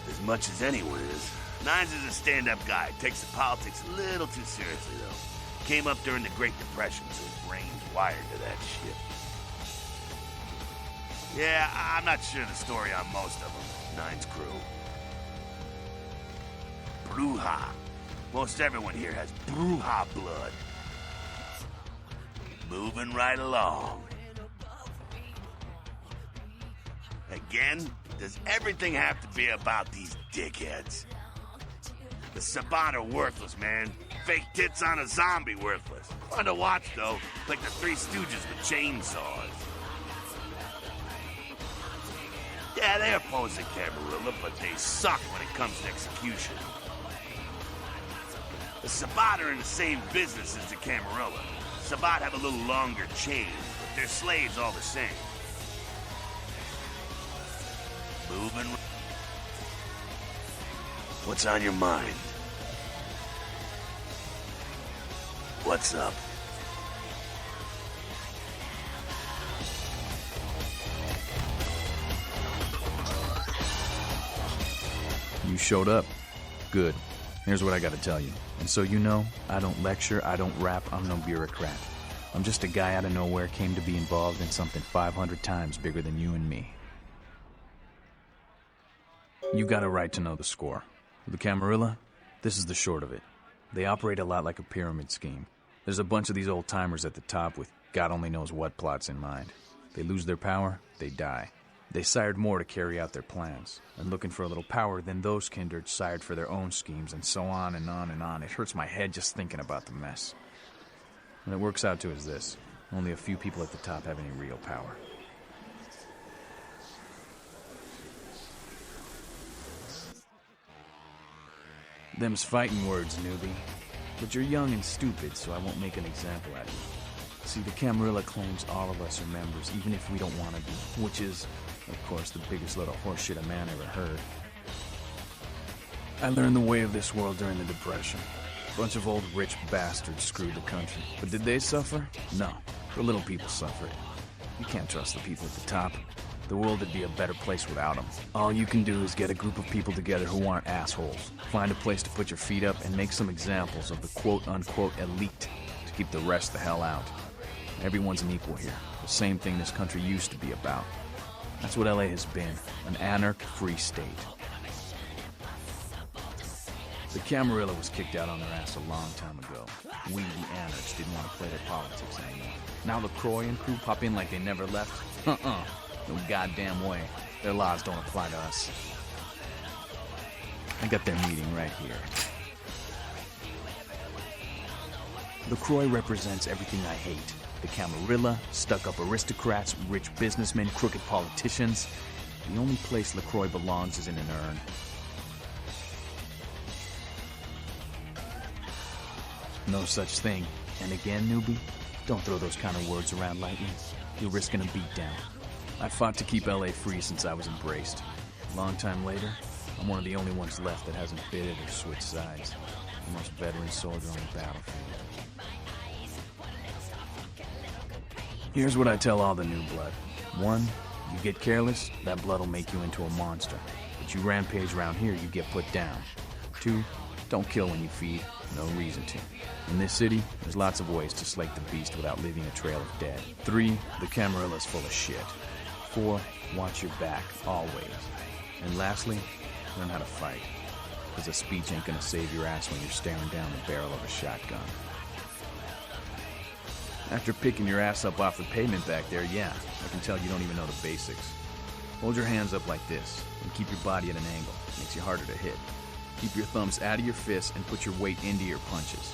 As much as anyone is. Nines is a stand-up guy. Takes the politics a little too seriously, though. Came up during the Great Depression, so his brain's wired to that shit. Yeah, I'm not sure the story on most of them. Nines crew. Bruja. Most everyone here has Bruja blood. Moving right along. Again, does everything have to be about these dickheads? The Sabat are worthless, man. Fake tits on a zombie worthless. Fun to watch, though. Like the Three Stooges with chainsaws. Yeah, they oppose the Camarilla, but they suck when it comes to execution. The Sabat are in the same business as the Camarilla. Sabat have a little longer chain, but they're slaves all the same. Moving. What's on your mind? What's up? You showed up. Good. Here's what I gotta tell you. And so you know, I don't lecture, I don't rap, I'm no bureaucrat. I'm just a guy out of nowhere came to be involved in something 500 times bigger than you and me. You got a right to know the score. The Camarilla, this is the short of it. They operate a lot like a pyramid scheme. There's a bunch of these old-timers at the top with God only knows what plots in mind. They lose their power, they die. They sired more to carry out their plans, and looking for a little power, then those kindred sired for their own schemes, and so on and on and on. It hurts my head just thinking about the mess. What it works out to is this. Only a few people at the top have any real power. Them's fighting words, newbie. But you're young and stupid, so I won't make an example out of you. See, the Camarilla claims all of us are members, even if we don't want to be, which is, of course, the biggest load of horseshit a man ever heard. I learned the way of this world during the Depression. A bunch of old rich bastards screwed the country. But did they suffer? No. The little people suffered. You can't trust the people at the top. The world would be a better place without them. All you can do is get a group of people together who aren't assholes. Find a place to put your feet up and make some examples of the quote-unquote elite to keep the rest the hell out. Everyone's an equal here. The same thing this country used to be about. That's what LA has been. An anarch-free state. The Camarilla was kicked out on their ass a long time ago. We, the anarchs, didn't want to play their politics anymore. Now LaCroix and crew pop in like they never left? No goddamn way. Their laws don't apply to us. I got their meeting right here. LaCroix represents everything I hate. The Camarilla, stuck-up aristocrats, rich businessmen, crooked politicians. The only place LaCroix belongs is in an urn. No such thing. And again, newbie, don't throw those kind of words around lightly. You're risking a beatdown. I fought to keep LA free since I was embraced. A long time later, I'm one of the only ones left that hasn't bidded or switched sides. The most veteran soldier on the battlefield. Here's what I tell all the new blood. 1, you get careless, that blood will make you into a monster. But you rampage around here, you get put down. 2, don't kill when you feed. No reason to. In this city, there's lots of ways to slake the beast without leaving a trail of dead. 3, the Camarilla's full of shit. 4, watch your back, always. And lastly, learn how to fight. Because a speech ain't gonna save your ass when you're staring down the barrel of a shotgun. After picking your ass up off the pavement back there, yeah, I can tell you don't even know the basics. Hold your hands up like this, and keep your body at an angle. Makes you harder to hit. Keep your thumbs out of your fists and put your weight into your punches.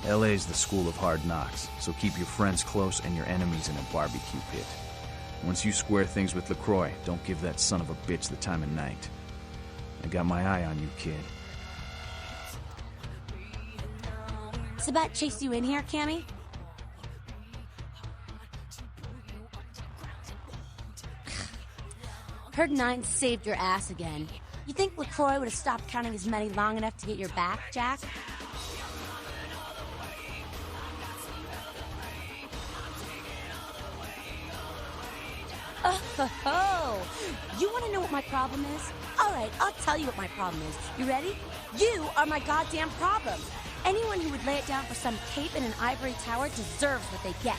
LA's the school of hard knocks, so keep your friends close and your enemies in a barbecue pit. Once you square things with LaCroix, don't give that son of a bitch the time of night. I got my eye on you, kid. Sabat chased you in here, Cammy? Heard 9 saved your ass again. You think LaCroix would have stopped counting his money long enough to get your back, Jack? Oh, you want to know what my problem is? All right, I'll tell you what my problem is. You ready? You are my goddamn problem. Anyone who would lay it down for some cape in an ivory tower deserves what they get.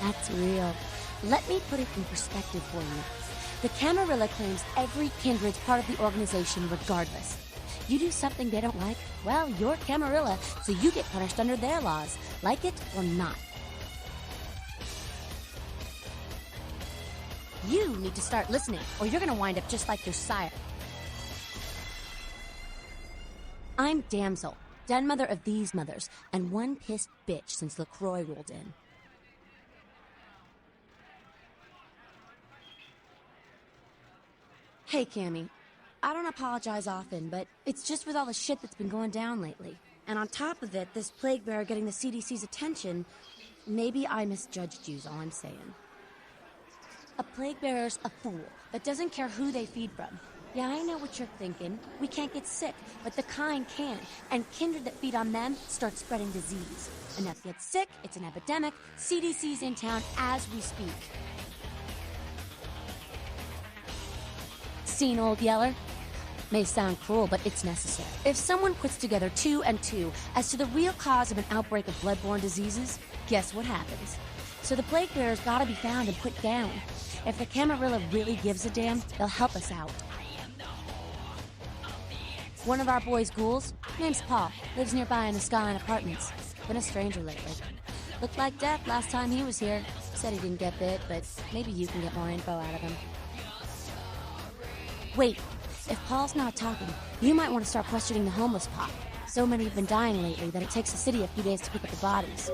That's real. Let me put it in perspective for you. The Camarilla claims every kindred's part of the organization regardless. You do something they don't like, well, you're Camarilla, so you get punished under their laws, like it or not. You need to start listening, or you're gonna wind up just like your sire. I'm Damsel, den mother of these mothers, and one pissed bitch since LaCroix rolled in. Hey, Cammy. I don't apologize often, but it's just with all the shit that's been going down lately. And on top of it, this plague bearer getting the CDC's attention, maybe I misjudged you's all I'm saying. A plague bearer's a fool that doesn't care who they feed from. Yeah, I know what you're thinking. We can't get sick, but the kind can. And kindred that feed on them start spreading disease. Enough get sick, it's an epidemic. CDC's in town as we speak. Seen, Old Yeller? May sound cruel, but it's necessary. If someone puts together 2 and 2 as to the real cause of an outbreak of bloodborne diseases, guess what happens? So the plague bearers gotta be found and put down. If the Camarilla really gives a damn, they'll help us out. One of our boys' ghouls, name's Paul, lives nearby in the Skyline Apartments. Been a stranger lately. Looked like death last time he was here. Said he didn't get bit, but maybe you can get more info out of him. Wait, if Paul's not talking, you might want to start questioning the homeless pop. So many have been dying lately that it takes the city a few days to pick up the bodies.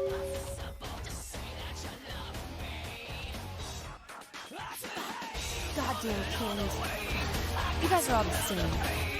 Goddamn cannons. You guys are all the same.